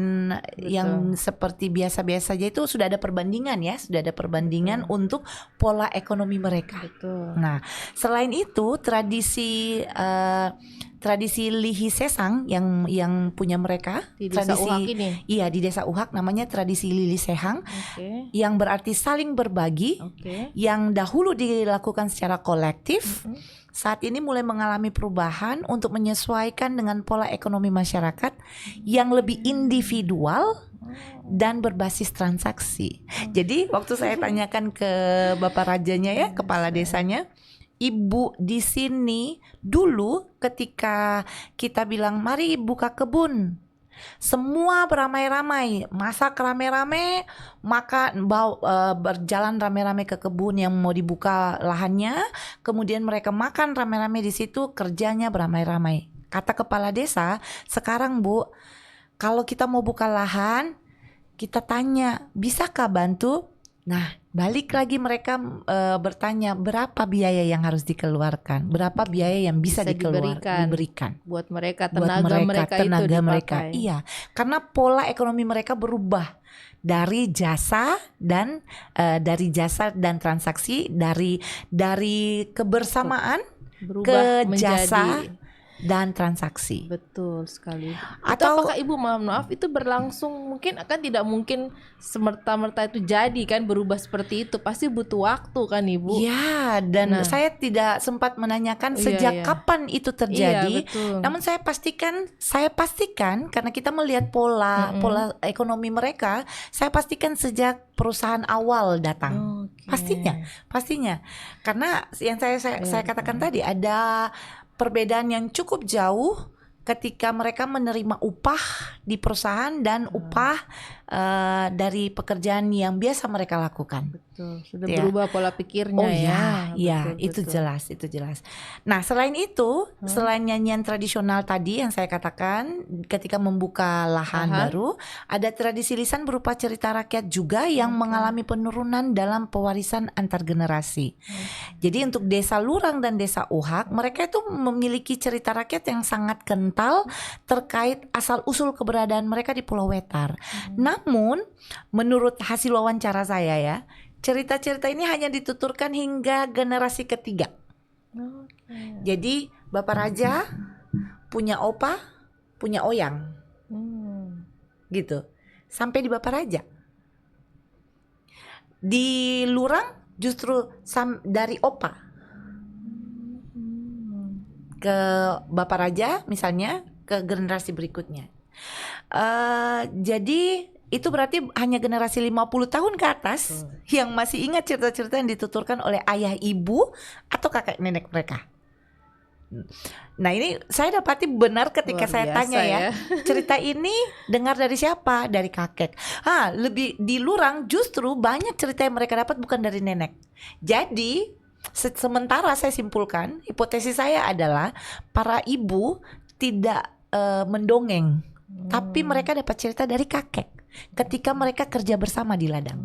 yang seperti biasa-biasa saja, itu sudah ada perbandingan ya, sudah ada perbandingan untuk pola ekonomi mereka. Betul. Nah, selain itu tradisi Lihi Sesang yang punya mereka, Di desa Uhak ini. Iya, di desa Uhak namanya tradisi Lili Sehang, Oke. yang berarti saling berbagi, Oke. yang dahulu dilakukan secara kolektif. Saat ini mulai mengalami perubahan untuk menyesuaikan dengan pola ekonomi masyarakat yang lebih individual dan berbasis transaksi. Jadi waktu saya tanyakan ke Bapak Rajanya ya, kepala desanya, Ibu di sini dulu ketika kita bilang mari buka kebun, semua beramai-ramai, masak rame-rame, makan, berjalan rame-rame ke kebun yang mau dibuka lahannya, kemudian mereka makan rame-rame di situ, kerjanya beramai-ramai. Kata kepala desa, sekarang Bu, kalau kita mau buka lahan, kita tanya, bisakah bantu? Nah, balik lagi mereka bertanya berapa biaya yang harus dikeluarkan, berapa biaya yang bisa diberikan buat mereka, tenaga itu mereka. dipakai. Iya, karena pola ekonomi mereka berubah dari jasa dan transaksi, dari kebersamaan Berubah ke jasa menjadi. dan transaksi. Betul sekali. Atau apakah Ibu, maaf itu berlangsung, mungkin akan tidak mungkin semerta-merta itu jadi kan, berubah seperti itu pasti butuh waktu kan Ibu. Ya, dan saya tidak sempat menanyakan sejak kapan itu terjadi. Iya, betul. Namun saya pastikan karena kita melihat pola ekonomi mereka, saya pastikan sejak perusahaan awal datang. Oke. Pastinya. Karena yang saya katakan tadi, ada perbedaan yang cukup jauh ketika mereka menerima upah di perusahaan dan upah dari pekerjaan yang biasa mereka lakukan. Betul, sudah berubah pola pikirnya Iya, itu jelas. Nah, selain itu, selain nyanyian tradisional tadi yang saya katakan, ketika membuka lahan baru, ada tradisi lisan berupa cerita rakyat juga yang mengalami penurunan dalam pewarisan antar generasi. Jadi untuk desa Lurang dan desa Uhak, mereka itu memiliki cerita rakyat yang sangat kental terkait asal-usul keberadaan mereka di Pulau Wetar. Namun, menurut hasil wawancara saya ya, cerita-cerita ini hanya dituturkan hingga generasi ketiga. Jadi Bapak Raja punya opa, punya oyang, gitu. Sampai di Bapak Raja. Di Lurang justru dari opa ke Bapak Raja, misalnya ke generasi berikutnya. Jadi itu berarti hanya generasi 50 tahun ke atas yang masih ingat cerita-cerita yang dituturkan oleh ayah ibu atau kakek nenek mereka. Nah, ini saya dapati benar ketika saya tanya ya, cerita ini dengar dari siapa? Dari kakek. Lebih di Lurang justru banyak cerita yang mereka dapat bukan dari nenek. Jadi sementara saya simpulkan, hipotesis saya adalah para ibu tidak mendongeng, tapi mereka dapat cerita dari kakek ketika mereka kerja bersama di ladang.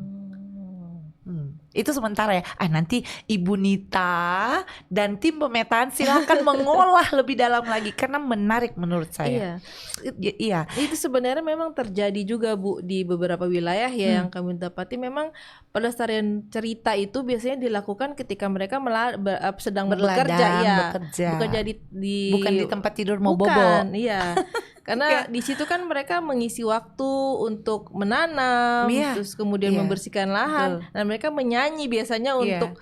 Itu sementara ya. Nanti Ibu Nita dan tim pemetaan silakan mengolah lebih dalam lagi karena menarik menurut saya. Iya. Itu sebenarnya memang terjadi juga Bu di beberapa wilayah ya yang kami dapati, memang pelestarian cerita itu biasanya dilakukan ketika mereka sedang bekerja, bekerja. Bukan di bukan di tempat tidur mau bukan, bobo. Iya. Karena di situ kan mereka mengisi waktu untuk menanam, Iya. terus kemudian Iya. membersihkan lahan, dan mereka menyanyi biasanya Iya. untuk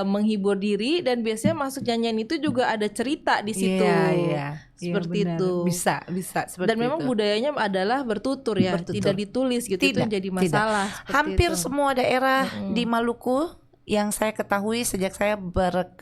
menghibur diri, dan biasanya masuk nyanyian itu juga ada cerita di situ. Iya. Seperti benar. itu. Bisa seperti Dan memang itu. budayanya adalah bertutur ya, Bertutur. tidak ditulis gitu. Itu Tidak, yang jadi tidak. masalah. Seperti Hampir itu. semua daerah di Maluku yang saya ketahui sejak saya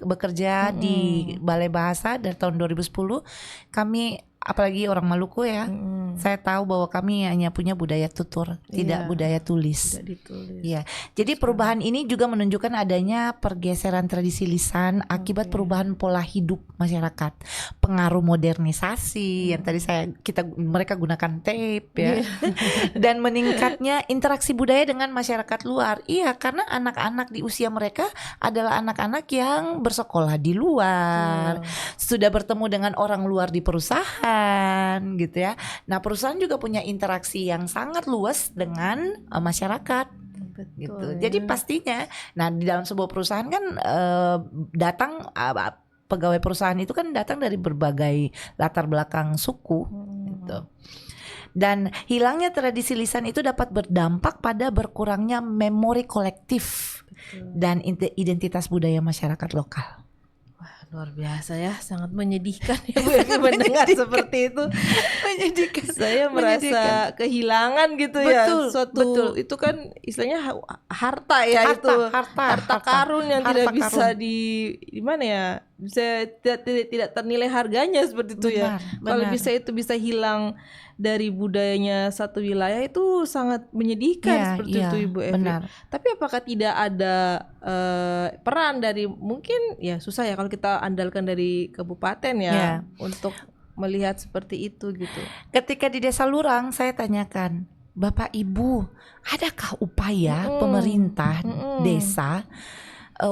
bekerja di Balai Bahasa dari tahun 2010, kami apalagi orang Maluku ya, saya tahu bahwa kami hanya punya budaya tutur, tidak budaya tulis. Tidak ditulis. Iya. Jadi perubahan ini juga menunjukkan adanya pergeseran tradisi lisan akibat perubahan pola hidup masyarakat, pengaruh modernisasi yang tadi mereka gunakan tape ya, dan meningkatnya interaksi budaya dengan masyarakat luar. Iya, karena anak-anak di usia mereka adalah anak-anak yang bersekolah di luar, sudah bertemu dengan orang luar di perusahaan gitu ya. Nah, perusahaan juga punya interaksi yang sangat luas dengan masyarakat. Betul, Gitu. ya. Jadi pastinya, nah di dalam sebuah perusahaan kan datang pegawai perusahaan itu kan datang dari berbagai latar belakang suku, gitu. Dan hilangnya tradisi lisan itu dapat berdampak pada berkurangnya memori kolektif dan identitas budaya masyarakat lokal. Luar biasa ya, sangat menyedihkan ya Bu ya, mendengar seperti itu. Menyedihkan. Saya merasa kehilangan gitu ya. Betul. Itu kan istilahnya harta ya, itu harta karun yang tidak bisa di mana ya, bisa tidak ternilai harganya seperti itu ya. Kalau bisa itu bisa hilang dari budayanya satu wilayah, itu sangat menyedihkan seperti itu Ibu Evi. Tapi apakah tidak ada peran dari, mungkin ya susah ya kalau kita andalkan dari kabupaten ya untuk melihat seperti itu gitu. Ketika di Desa Lurang saya tanyakan, Bapak Ibu, adakah upaya pemerintah desa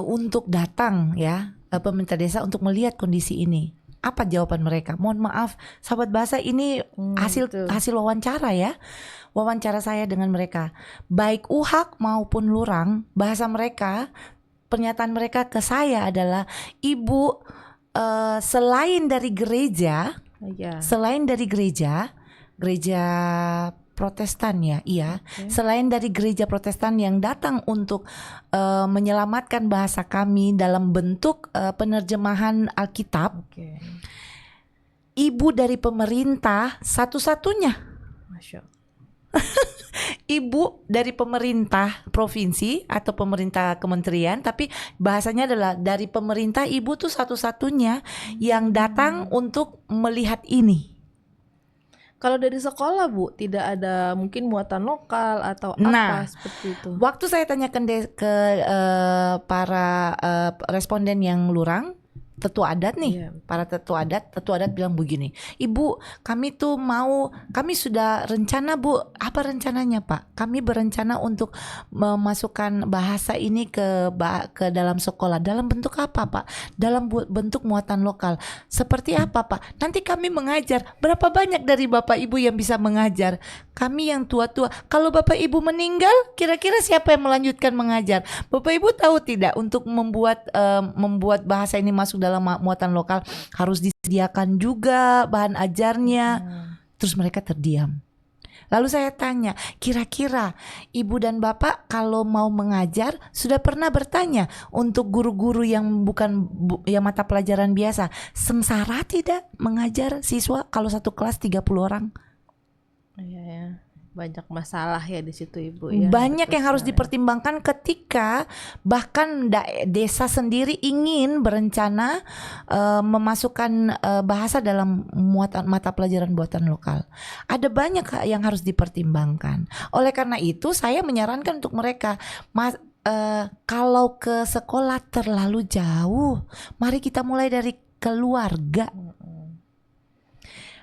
untuk datang ya, pemerintah desa untuk melihat kondisi ini? Apa jawaban mereka? Mohon maaf, sahabat bahasa, ini hasil wawancara ya. Wawancara saya dengan mereka. Baik UHAK maupun Lurang, bahasa mereka, pernyataan mereka ke saya adalah, Ibu, selain dari gereja, gereja Protestan ya, selain dari gereja Protestan yang datang untuk menyelamatkan bahasa kami dalam bentuk penerjemahan Alkitab, ibu dari pemerintah satu-satunya, ibu dari pemerintah provinsi atau pemerintah kementerian, tapi bahasanya adalah dari pemerintah, ibu tuh satu-satunya yang datang untuk melihat ini. Kalau dari sekolah Bu, tidak ada mungkin muatan lokal atau apa seperti itu? Waktu saya tanyakan ke para responden yang Lurang, tetua adat nih, para tetua adat bilang begini, Ibu, kami sudah rencana Bu. Apa rencananya Pak? Kami berencana untuk memasukkan bahasa ini ke dalam sekolah. Dalam bentuk apa Pak? Dalam bentuk muatan lokal. Seperti apa Pak? Nanti kami mengajar. Berapa banyak dari Bapak Ibu yang bisa mengajar? Kami yang tua-tua. Kalau Bapak Ibu meninggal, kira-kira siapa yang melanjutkan mengajar? Bapak Ibu tahu tidak, untuk membuat bahasa ini masuk dalam muatan lokal harus disediakan juga bahan ajarnya. Terus mereka terdiam. Lalu saya tanya, kira-kira Ibu dan Bapak kalau mau mengajar sudah pernah bertanya untuk guru-guru yang bukan yang mata pelajaran biasa, sengsara tidak mengajar siswa kalau satu kelas 30 orang? Iya ya. Banyak masalah ya di situ Ibu ya. Banyak yang harus dipertimbangkan ketika bahkan desa sendiri ingin berencana memasukkan bahasa dalam mata pelajaran buatan lokal. Ada banyak yang harus dipertimbangkan. Oleh karena itu saya menyarankan untuk mereka, kalau ke sekolah terlalu jauh, mari kita mulai dari keluarga.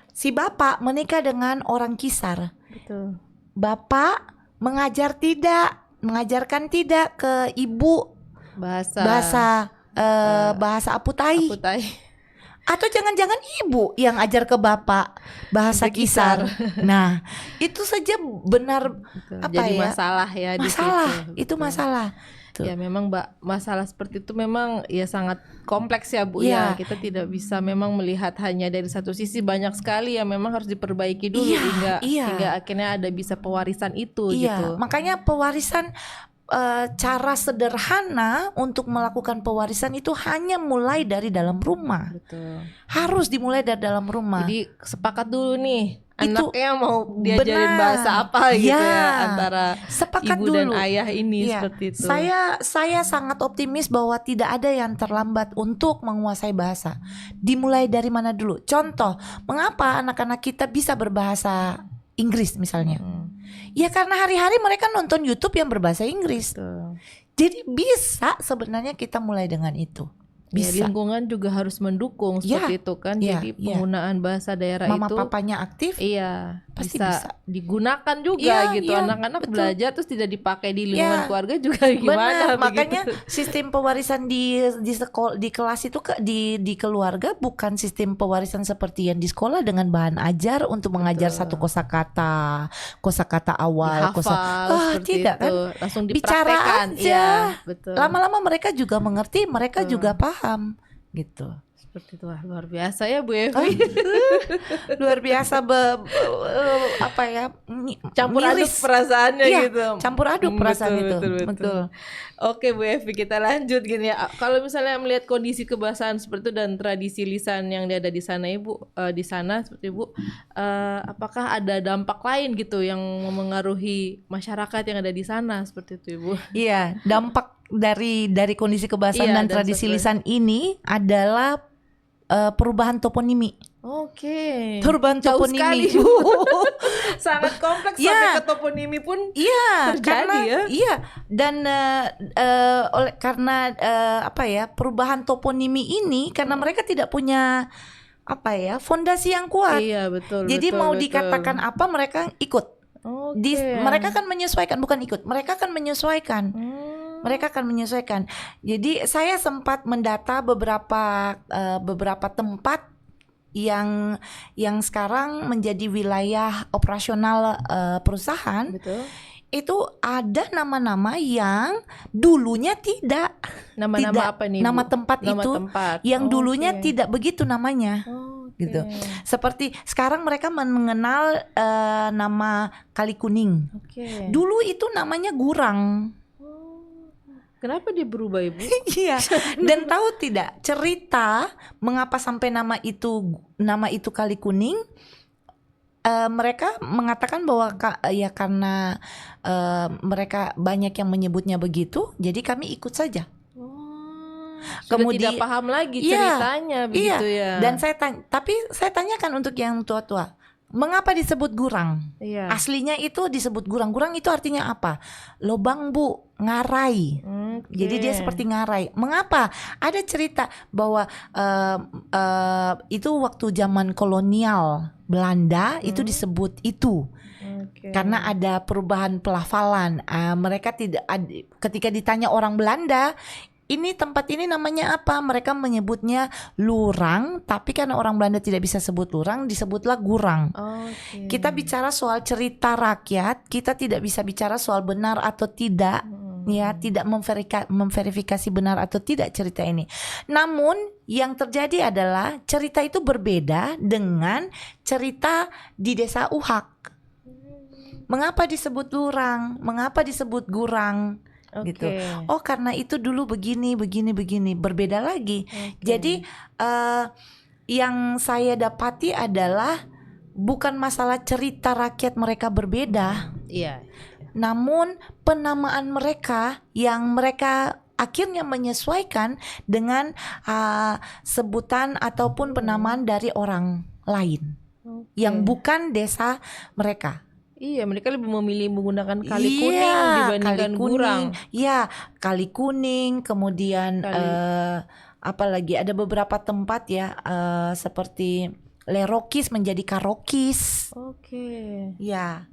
Si bapak menikah dengan orang Kisar. Betul. Bapak mengajarkan tidak ke ibu bahasa Aputai. Atau jangan-jangan ibu yang ajar ke bapak bahasa Kisar. Nah, itu saja benar jadi masalah ya di situ. Itu masalah. gitu. Ya memang Mbak, masalah seperti itu memang ya sangat kompleks ya Bu Iya. ya. Kita tidak bisa memang melihat hanya dari satu sisi, banyak sekali yang memang harus diperbaiki dulu Iya, hingga iya. hingga akhirnya ada bisa pewarisan itu Iya, gitu. makanya pewarisan cara sederhana untuk melakukan pewarisan itu hanya mulai dari dalam rumah. Betul. Harus dimulai dari dalam rumah. Jadi sepakat dulu nih, Itu anaknya mau diajarin benar. bahasa apa gitu Ya, ya, antara sepakat ibu dan dulu. ayah ini Iya, seperti itu. saya sangat optimis bahwa tidak ada yang terlambat untuk menguasai bahasa. Dimulai dari mana dulu? Contoh, mengapa anak-anak kita bisa berbahasa Inggris misalnya? Ya karena hari-hari mereka nonton YouTube yang berbahasa Inggris. Betul. Jadi bisa sebenarnya kita mulai dengan itu. Ya, Bisa. lingkungan juga harus mendukung seperti itu kan. ya, Jadi ya. penggunaan bahasa daerah Mama itu papanya aktif. iya Pasti bisa bisa. digunakan juga Iya, gitu. iya, Anak-anak betul. belajar terus tidak dipakai di lingkungan Iya. keluarga juga gimana Benar, makanya begitu. sistem pewarisan di sekolah, di kelas itu di keluarga bukan sistem pewarisan seperti yang di sekolah dengan bahan ajar untuk mengajar satu kosakata awal, Dihafal seperti tidak itu. kan? Langsung Bicara dipraktekkan. aja. Iya, betul. Lama-lama mereka juga mengerti, mereka Betul. juga paham gitu. Seperti itu. Wah, luar biasa ya Bu Evi. Luar biasa apa ya? Campur aduk miris. perasaannya Iya, gitu. campur aduk perasaan itu. Betul. Oke Bu Evi, kita lanjut gini ya. Kalau misalnya melihat kondisi kebahasaan seperti itu dan tradisi lisan yang ada di sana Ibu, di sana seperti Ibu, apakah ada dampak lain gitu yang memengaruhi masyarakat yang ada di sana seperti itu Ibu? Iya, dampak dari kondisi kebahasaan Iya, dan dan tradisi sesuai. lisan ini adalah perubahan toponimi. Oke. Perubahan Jauh toponimi. sekali. Sangat kompleks Iya. sampai ke toponimi pun Iya, terjadi karena ya. iya dan karena apa ya, perubahan toponimi ini karena mereka tidak punya apa ya, fondasi yang kuat. Iya, betul. Jadi betul, mau betul. dikatakan apa mereka ikut. Oke. Mereka kan menyesuaikan, bukan ikut. Mereka kan menyesuaikan. Mereka akan menyesuaikan. Jadi saya sempat mendata beberapa tempat yang sekarang menjadi wilayah operasional perusahaan. Betul. Itu ada nama-nama yang dulunya tidak. Nama-nama Tidak. apa nih, Bu? Nama tempat Nama itu tempat. yang dulunya Oke. tidak begitu namanya. Oke. Gitu. Seperti sekarang mereka mengenal nama Kali Kuning. Oke. Dulu itu namanya Gurang. Kenapa dia berubah Ibu? Iya. Dan tahu tidak cerita mengapa sampai nama itu Kali Kuning? Mereka mengatakan bahwa karena mereka banyak yang menyebutnya begitu, jadi kami ikut saja. Sudah tidak paham lagi ceritanya begitu ya. Dan tapi saya tanyakan untuk yang tua-tua, mengapa disebut Gurang? Iya. Aslinya itu disebut Gurang. Gurang itu artinya apa? Lobang Bu, ngarai. Oke. Jadi dia seperti ngarai. Mengapa? Ada cerita bahwa itu waktu zaman kolonial Belanda itu disebut itu. Oke. Karena ada perubahan pelafalan. Mereka tidak ketika ditanya orang Belanda, ini tempat ini namanya apa? Mereka menyebutnya Lurang, tapi karena orang Belanda tidak bisa sebut Lurang, disebutlah Gurang. Oke. Kita bicara soal cerita rakyat, kita tidak bisa bicara soal benar atau tidak. Ya, tidak memverifikasi benar atau tidak cerita ini. Namun yang terjadi adalah cerita itu berbeda dengan cerita di desa Uhak. Mengapa disebut Lurang? Mengapa disebut Gurang? Gitu. Oh, karena itu dulu begini, berbeda lagi. Jadi yang saya dapati adalah bukan masalah cerita rakyat mereka berbeda. Iya. Namun penamaan mereka yang mereka akhirnya menyesuaikan dengan sebutan ataupun penamaan dari orang lain yang bukan desa mereka. Iya, mereka lebih memilih menggunakan Kali Kuning dibandingkan Gurang. Iya, Kali Kuning, kemudian apalagi ada beberapa tempat ya seperti Lerokis menjadi Karokis. Oke. Ya,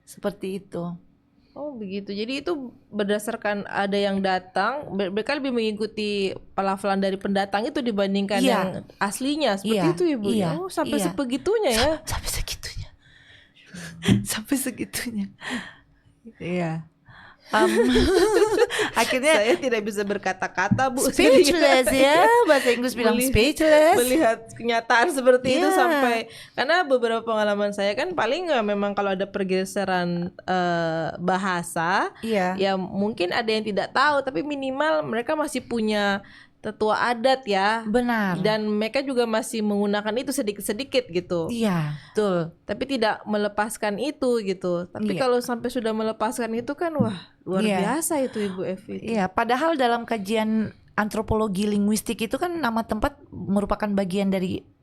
seperti itu. Oh begitu. Jadi itu berdasarkan ada yang datang, mereka lebih mengikuti pelafalan dari pendatang itu dibandingkan yang aslinya. Seperti itu Ibu. Oh sampai sebegitunya ya. Sampai segitunya. Sampai segitunya. Iya. Akhirnya Saya tidak bisa berkata-kata, Bu. speechless ya, bahasa Inggris bilang speechless. Melihat kenyataan seperti itu Iya. sampai, karena beberapa pengalaman saya kan paling nggak, memang kalau ada pergeseran bahasa, Iya. ya mungkin ada yang tidak tahu, tapi minimal mereka masih punya tetua adat ya, Benar. dan mereka juga masih menggunakan itu sedikit-sedikit gitu. Iya, betul. Tapi tidak melepaskan itu gitu. Tapi Iya. kalau sampai sudah melepaskan itu kan, wah, luar Iya. biasa itu Ibu Evi. Iya, padahal dalam kajian antropologi linguistik itu kan nama tempat merupakan bagian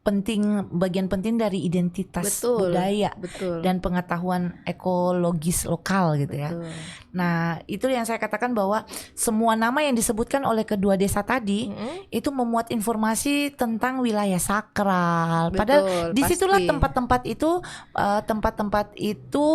penting dari identitas Betul, budaya betul. dan pengetahuan ekologis lokal gitu ya. Betul. Nah, itu yang saya katakan bahwa semua nama yang disebutkan oleh kedua desa tadi itu memuat informasi tentang wilayah sakral. Padahal Betul, disitulah pasti. tempat-tempat itu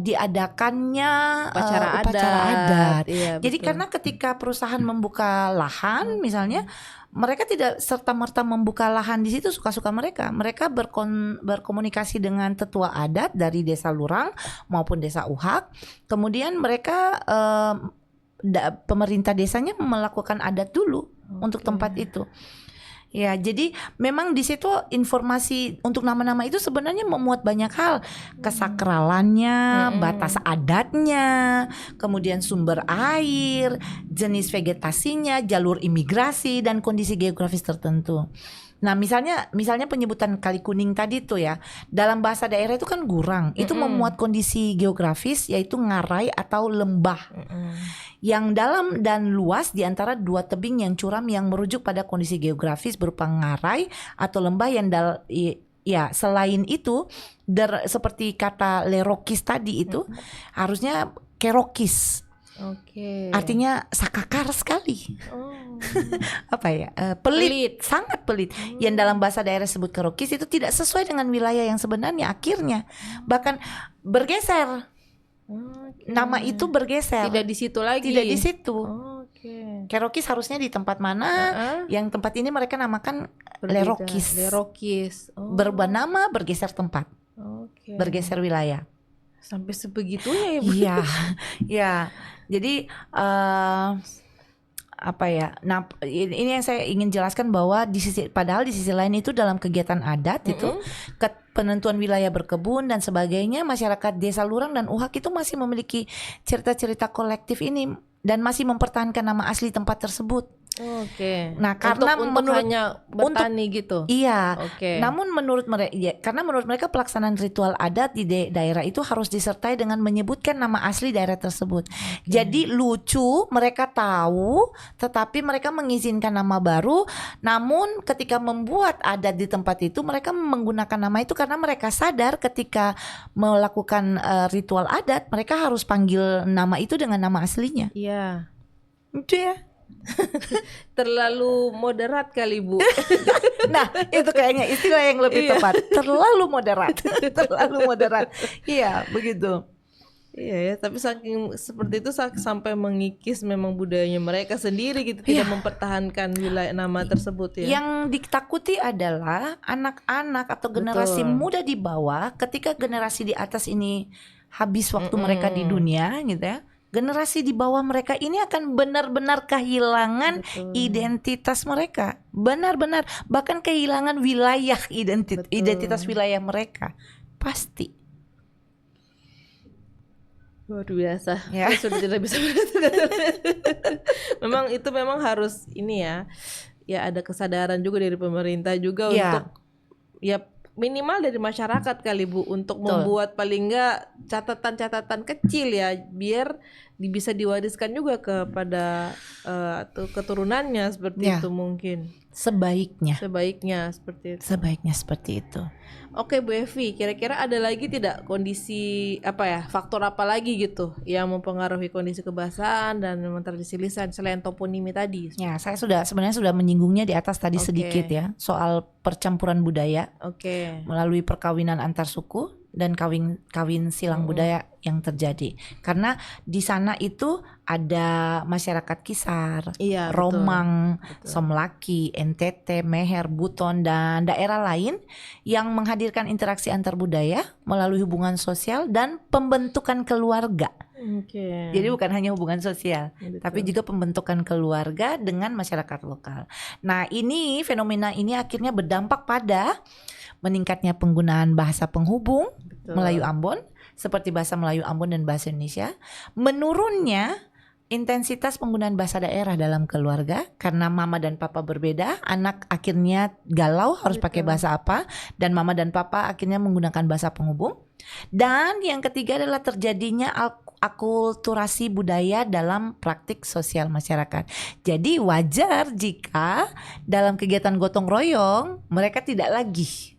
diadakannya Upacara adat. Iya, Jadi betul. karena ketika perusahaan membuka lahan misalnya, mereka tidak serta-merta membuka lahan di situ suka-suka mereka. Mereka berkomunikasi dengan tetua adat dari desa Lurang maupun desa Uhak. Kemudian mereka pemerintah desanya melakukan adat dulu untuk tempat itu. Ya, jadi memang di situ informasi untuk nama-nama itu sebenarnya memuat banyak hal, kesakralannya, batas adatnya, kemudian sumber air, jenis vegetasinya, jalur imigrasi dan kondisi geografis tertentu. Nah, misalnya penyebutan Kali Kuning tadi tuh ya, dalam bahasa daerah itu kan gurang, itu memuat kondisi geografis yaitu ngarai atau lembah. Yang dalam dan luas di antara dua tebing yang curam yang merujuk pada kondisi geografis berupa ngarai atau lembah yang ya, selain itu seperti kata lerokis tadi itu harusnya kerokis. Oke. Artinya sakakar sekali. Oh. Apa ya? Pelit, sangat pelit. Yang dalam bahasa daerah disebut kerokis itu tidak sesuai dengan wilayah yang sebenarnya, akhirnya bahkan bergeser. Oke. Nama itu bergeser. Tidak di situ lagi. Tidak di situ. Oke. Kerokis harusnya di tempat mana? Yang tempat ini mereka namakan Berbeda. lerokis. Lerokis. Oh. Berubah nama, bergeser tempat, Oke. bergeser wilayah. Sampai sebegitunya ya, Bu. Iya, ya. Jadi apa ya? Nah, ini yang saya ingin jelaskan bahwa padahal di sisi lain itu dalam kegiatan adat itu penentuan wilayah berkebun dan sebagainya, masyarakat desa Lurang dan Uhak itu masih memiliki cerita-cerita kolektif ini dan masih mempertahankan nama asli tempat tersebut. Oke. Nah, karena untuk hanya bertani gitu. Iya. Oke. Namun menurut mereka, karena menurut mereka pelaksanaan ritual adat di daerah itu harus disertai dengan menyebutkan nama asli daerah tersebut. Jadi lucu, mereka tahu, tetapi mereka mengizinkan nama baru. Namun ketika membuat adat di tempat itu, mereka menggunakan nama itu karena mereka sadar ketika melakukan ritual adat, mereka harus panggil nama itu dengan nama aslinya. Iya. Itu ya. Terlalu moderat kali, Bu. Nah, itu kayaknya istilah yang lebih tepat. Terlalu moderat. Terlalu moderat. Iya, begitu. Iya ya, tapi saking seperti itu sampai mengikis memang budayanya mereka sendiri gitu, tidak mempertahankan wilayah nama tersebut ya. Yang ditakuti adalah anak-anak atau generasi muda di bawah, ketika generasi di atas ini habis waktu mereka di dunia gitu ya. Generasi di bawah mereka ini akan benar-benar kehilangan identitas mereka. Benar-benar, bahkan kehilangan wilayah identitas wilayah mereka. Pasti. Luar biasa. Ya. Saya sudah tidak bisa berkata-kata. memang harus ini ya. Ya ada kesadaran juga dari pemerintah juga untuk ya minimal dari masyarakat kali, Bu, untuk membuat paling enggak catatan-catatan kecil ya, biar bisa diwariskan juga kepada keturunannya seperti itu mungkin. Sebaiknya seperti itu. Sebaiknya seperti itu. Oke, Bu Evi, kira-kira ada lagi tidak kondisi faktor apa lagi gitu yang mempengaruhi kondisi kebahasaan dan memang tradisi lisan selain toponimi tadi? Ya, saya sebenarnya sudah menyinggungnya di atas tadi sedikit ya, soal percampuran budaya melalui perkawinan antar suku dan kawin silang budaya yang terjadi. Karena di sana itu ada masyarakat Kisar, Iya, Romang, betul. Somlaki, NTT, Meher, Buton, dan daerah lain yang menghadirkan interaksi antar budaya melalui hubungan sosial dan pembentukan keluarga. Oke. Jadi bukan hanya hubungan sosial, Betul. tapi juga pembentukan keluarga dengan masyarakat lokal. Nah, fenomena ini akhirnya berdampak pada meningkatnya penggunaan bahasa penghubung Betul. Melayu Ambon seperti bahasa Melayu Ambon dan bahasa Indonesia, menurunnya intensitas penggunaan bahasa daerah dalam keluarga karena mama dan papa berbeda, anak akhirnya galau harus pakai bahasa apa, dan mama dan papa akhirnya menggunakan bahasa penghubung. Dan yang ketiga adalah terjadinya akulturasi budaya dalam praktik sosial masyarakat. Jadi wajar jika dalam kegiatan gotong royong mereka tidak lagi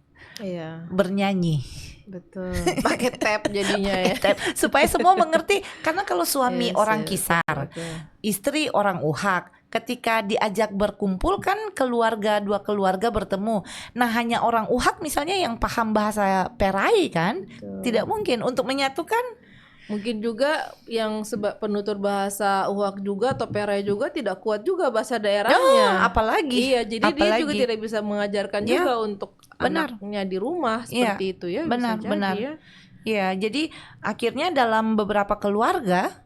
bernyanyi. Betul. Pakai tab jadinya ya. Supaya semua mengerti. Karena kalau suami orang Kisar, istri orang Uhak, ketika diajak berkumpul kan dua keluarga bertemu. Nah, hanya orang Uhak misalnya yang paham bahasa Perai kan, tidak mungkin untuk menyatukan. Mungkin juga yang penutur bahasa Uhak juga atau Perai juga tidak kuat juga bahasa daerahnya. Apalagi. Iya, jadi dia juga tidak bisa mengajarkan juga untuk anaknya di rumah seperti itu ya. Benar. Ya, jadi akhirnya dalam beberapa keluarga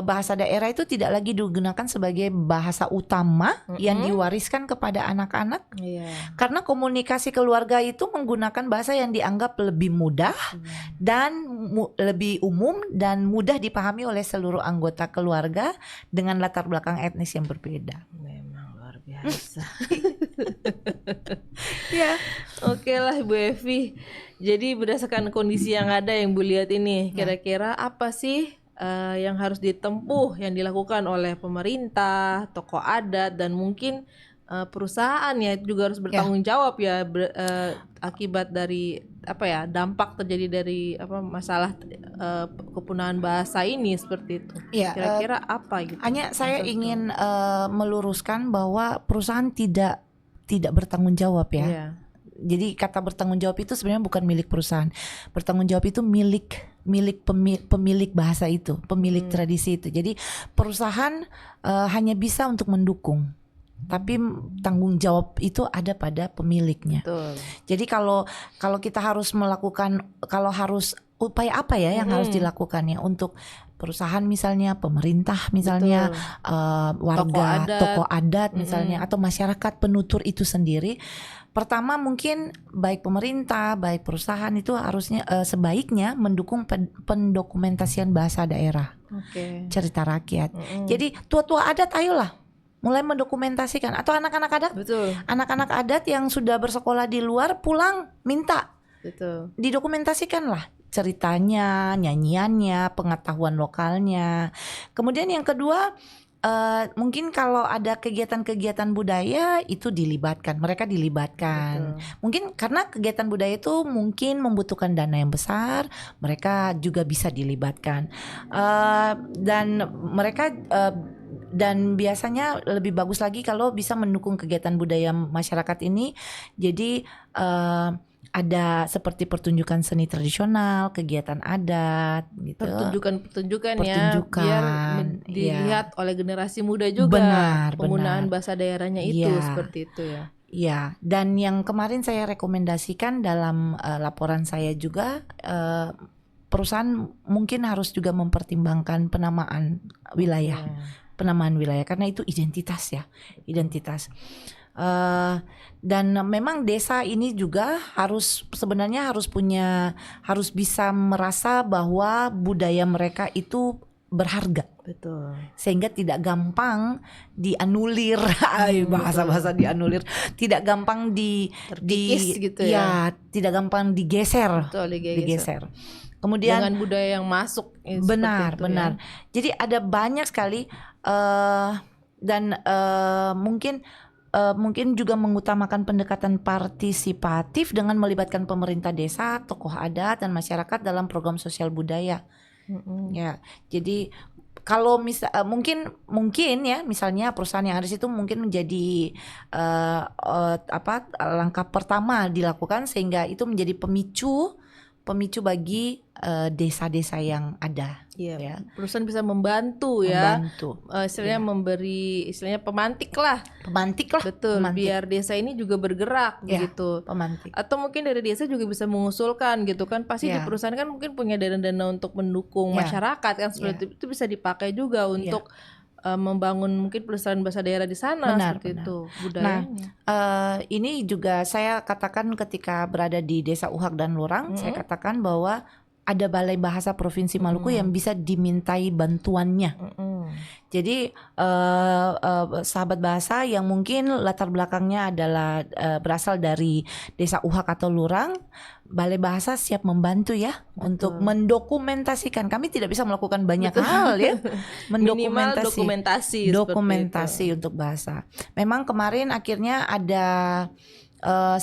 bahasa daerah itu tidak lagi digunakan sebagai bahasa utama yang diwariskan kepada anak-anak. Karena komunikasi keluarga itu menggunakan bahasa yang dianggap lebih mudah dan lebih umum dan mudah dipahami oleh seluruh anggota keluarga dengan latar belakang etnis yang berbeda. Memang luar biasa. Ya, oke lah Bu Evi. Jadi berdasarkan kondisi yang ada yang Bu lihat ini, kira-kira apa sih yang harus ditempuh, yang dilakukan oleh pemerintah, tokoh adat, dan mungkin perusahaan ya juga harus bertanggung jawab ya akibat dari dampak terjadi dari masalah kepunahan bahasa ini seperti itu. Kira-kira apa gitu? Hanya saya ingin meluruskan bahwa perusahaan tidak bertanggung jawab ya. Jadi kata bertanggung jawab itu sebenarnya bukan milik perusahaan. Bertanggung jawab itu milik pemilik bahasa itu, pemilik tradisi itu. Jadi perusahaan hanya bisa untuk mendukung, tapi tanggung jawab itu ada pada pemiliknya. Betul. Jadi kalau kita harus melakukan, upaya apa ya yang harus dilakukan ya untuk perusahaan misalnya, pemerintah misalnya, warga, tokoh adat misalnya, atau masyarakat penutur itu sendiri. Pertama mungkin baik pemerintah, baik perusahaan itu harusnya sebaiknya mendukung pendokumentasian bahasa daerah, cerita rakyat. Jadi tua-tua adat ayolah mulai mendokumentasikan, atau anak-anak adat, anak-anak adat yang sudah bersekolah di luar pulang minta, didokumentasikanlah ceritanya, nyanyiannya, pengetahuan lokalnya. Kemudian yang kedua, mungkin kalau ada kegiatan-kegiatan budaya itu mereka dilibatkan. Mungkin karena kegiatan budaya itu mungkin membutuhkan dana yang besar, mereka juga bisa dilibatkan. Dan biasanya lebih bagus lagi kalau bisa mendukung kegiatan budaya masyarakat ini. Jadi ada seperti pertunjukan seni tradisional, kegiatan adat gitu. Pertunjukan ya, biar dilihat oleh generasi muda juga. Penggunaan bahasa daerahnya itu seperti itu ya. Ya, dan yang kemarin saya rekomendasikan dalam laporan saya juga, perusahaan mungkin harus juga mempertimbangkan penamaan wilayah. Penamaan wilayah karena itu identitas. Dan memang desa ini juga harus bisa merasa bahwa budaya mereka itu berharga. Betul. Sehingga tidak gampang dianulir, bahasa-bahasa dianulir, tidak gampang tidak gampang digeser. Betul, digeser. Kemudian dengan budaya yang masuk. Benar. Jadi ada banyak sekali dan mungkin juga mengutamakan pendekatan partisipatif dengan melibatkan pemerintah desa, tokoh adat dan masyarakat dalam program sosial budaya. Ya, jadi kalau mungkin ya misalnya perusahaan yang ada di situ mungkin menjadi langkah pertama dilakukan sehingga itu menjadi pemicu pemicu bagi desa-desa yang ada. Iya, Ya. perusahaan bisa membantu ya. Membantu. Istilahnya memberi istilahnya pemantik lah. Pemantik lah. Betul, pemantik. biar desa ini juga bergerak Ya, begitu. pemantik. Atau mungkin dari desa juga bisa mengusulkan gitu kan. Pasti di Ya. perusahaan kan mungkin punya dana-dana untuk mendukung Ya. masyarakat kan seperti itu bisa dipakai juga untuk membangun mungkin perusahaan bahasa daerah di sana Benar, seperti benar. itu budayanya. Ini juga saya katakan ketika berada di Desa Uhak dan Lurang, saya katakan bahwa ada Balai Bahasa Provinsi Maluku yang bisa dimintai bantuannya. Jadi sahabat bahasa yang mungkin latar belakangnya adalah berasal dari Desa Uhak atau Lurang, Balai Bahasa siap membantu ya untuk mendokumentasikan. Kami tidak bisa melakukan banyak hal ya, Minimal dokumentasi dokumentasi untuk bahasa. Memang kemarin akhirnya ada 1000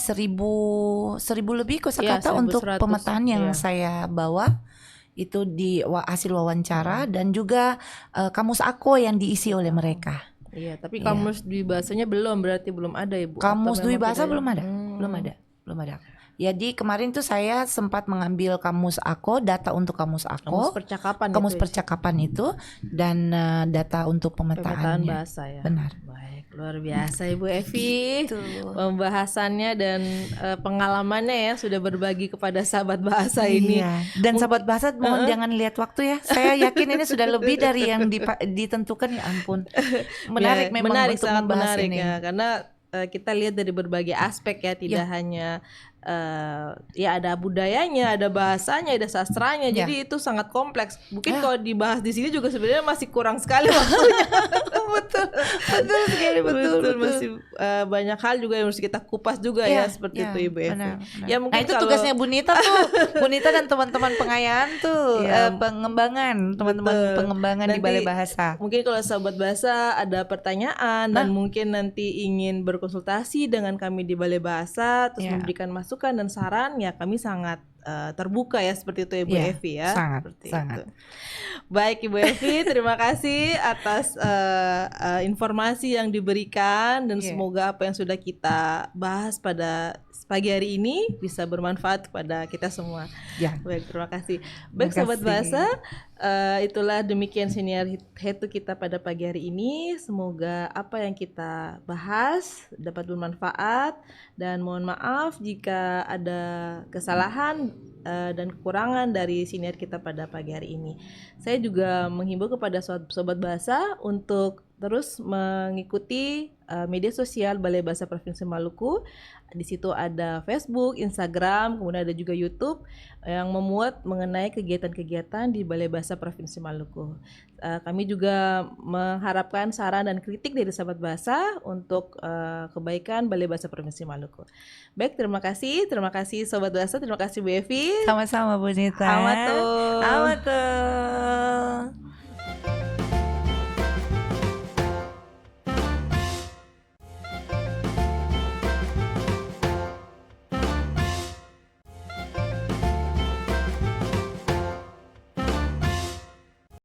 lebih kosakata untuk 1100, pemetaan yang saya bawa itu di hasil wawancara dan juga kamus Ako yang diisi oleh mereka. Iya, tapi kamus dwi bahasanya berarti belum ada Ibu. Kamus dwi bahasa belum ada. Jadi kemarin tuh saya sempat mengambil kamus Ako, data untuk kamus Ako, kamus percakapan itu dan data untuk pemetaannya. Bahasa ya. Benar. Baik, luar biasa Ibu Evi. Pembahasannya dan pengalamannya ya sudah berbagi kepada sahabat bahasa ini. Dan sahabat bahasa mohon jangan lihat waktu ya. Saya yakin ini sudah lebih dari yang ditentukan, ya ampun. Menarik memang untuk sangat membahas menarik ini. ya, karena kita lihat dari berbagai aspek ya, tidak hanya ya ada budayanya, ada bahasanya, ada sastranya. Jadi itu sangat kompleks. Mungkin kalau dibahas di sini juga sebenarnya masih kurang sekali waktunya. betul sekali, betul. Masih banyak hal juga yang harus kita kupas juga ya seperti itu Ibu Evi. Ya mungkin itu tugasnya Bu Nita tuh. Bu Nita dan teman-teman pengayaan tuh pengembangan, teman-teman pengembangan di Balai Bahasa. Mungkin kalau sahabat bahasa ada pertanyaan dan mungkin nanti ingin berkonsultasi dengan kami di Balai Bahasa terus memberikan masukan dan saran, ya kami sangat terbuka ya seperti itu Ibu Evi ya. Sangat. Itu. Baik Ibu Evi, terima kasih atas informasi yang diberikan dan semoga apa yang sudah kita bahas pada pagi hari ini bisa bermanfaat kepada kita semua. Baik, terima kasih. Baik sahabat bahasa, itulah demikian senior hetu kita pada pagi hari ini. Semoga apa yang kita bahas dapat bermanfaat dan mohon maaf jika ada kesalahan dan kekurangan dari senior kita pada pagi hari ini. Saya juga menghimbau kepada sobat bahasa untuk terus mengikuti media sosial Balai Bahasa Provinsi Maluku. Di situ ada Facebook, Instagram, kemudian ada juga YouTube yang memuat mengenai kegiatan-kegiatan di Balai Bahasa Provinsi Maluku. Kami juga mengharapkan saran dan kritik dari sahabat bahasa untuk kebaikan Balai Bahasa Provinsi Maluku. Baik, terima kasih sobat bahasa, terima kasih Bu Evi. Sama-sama Bu Nita. Amatur.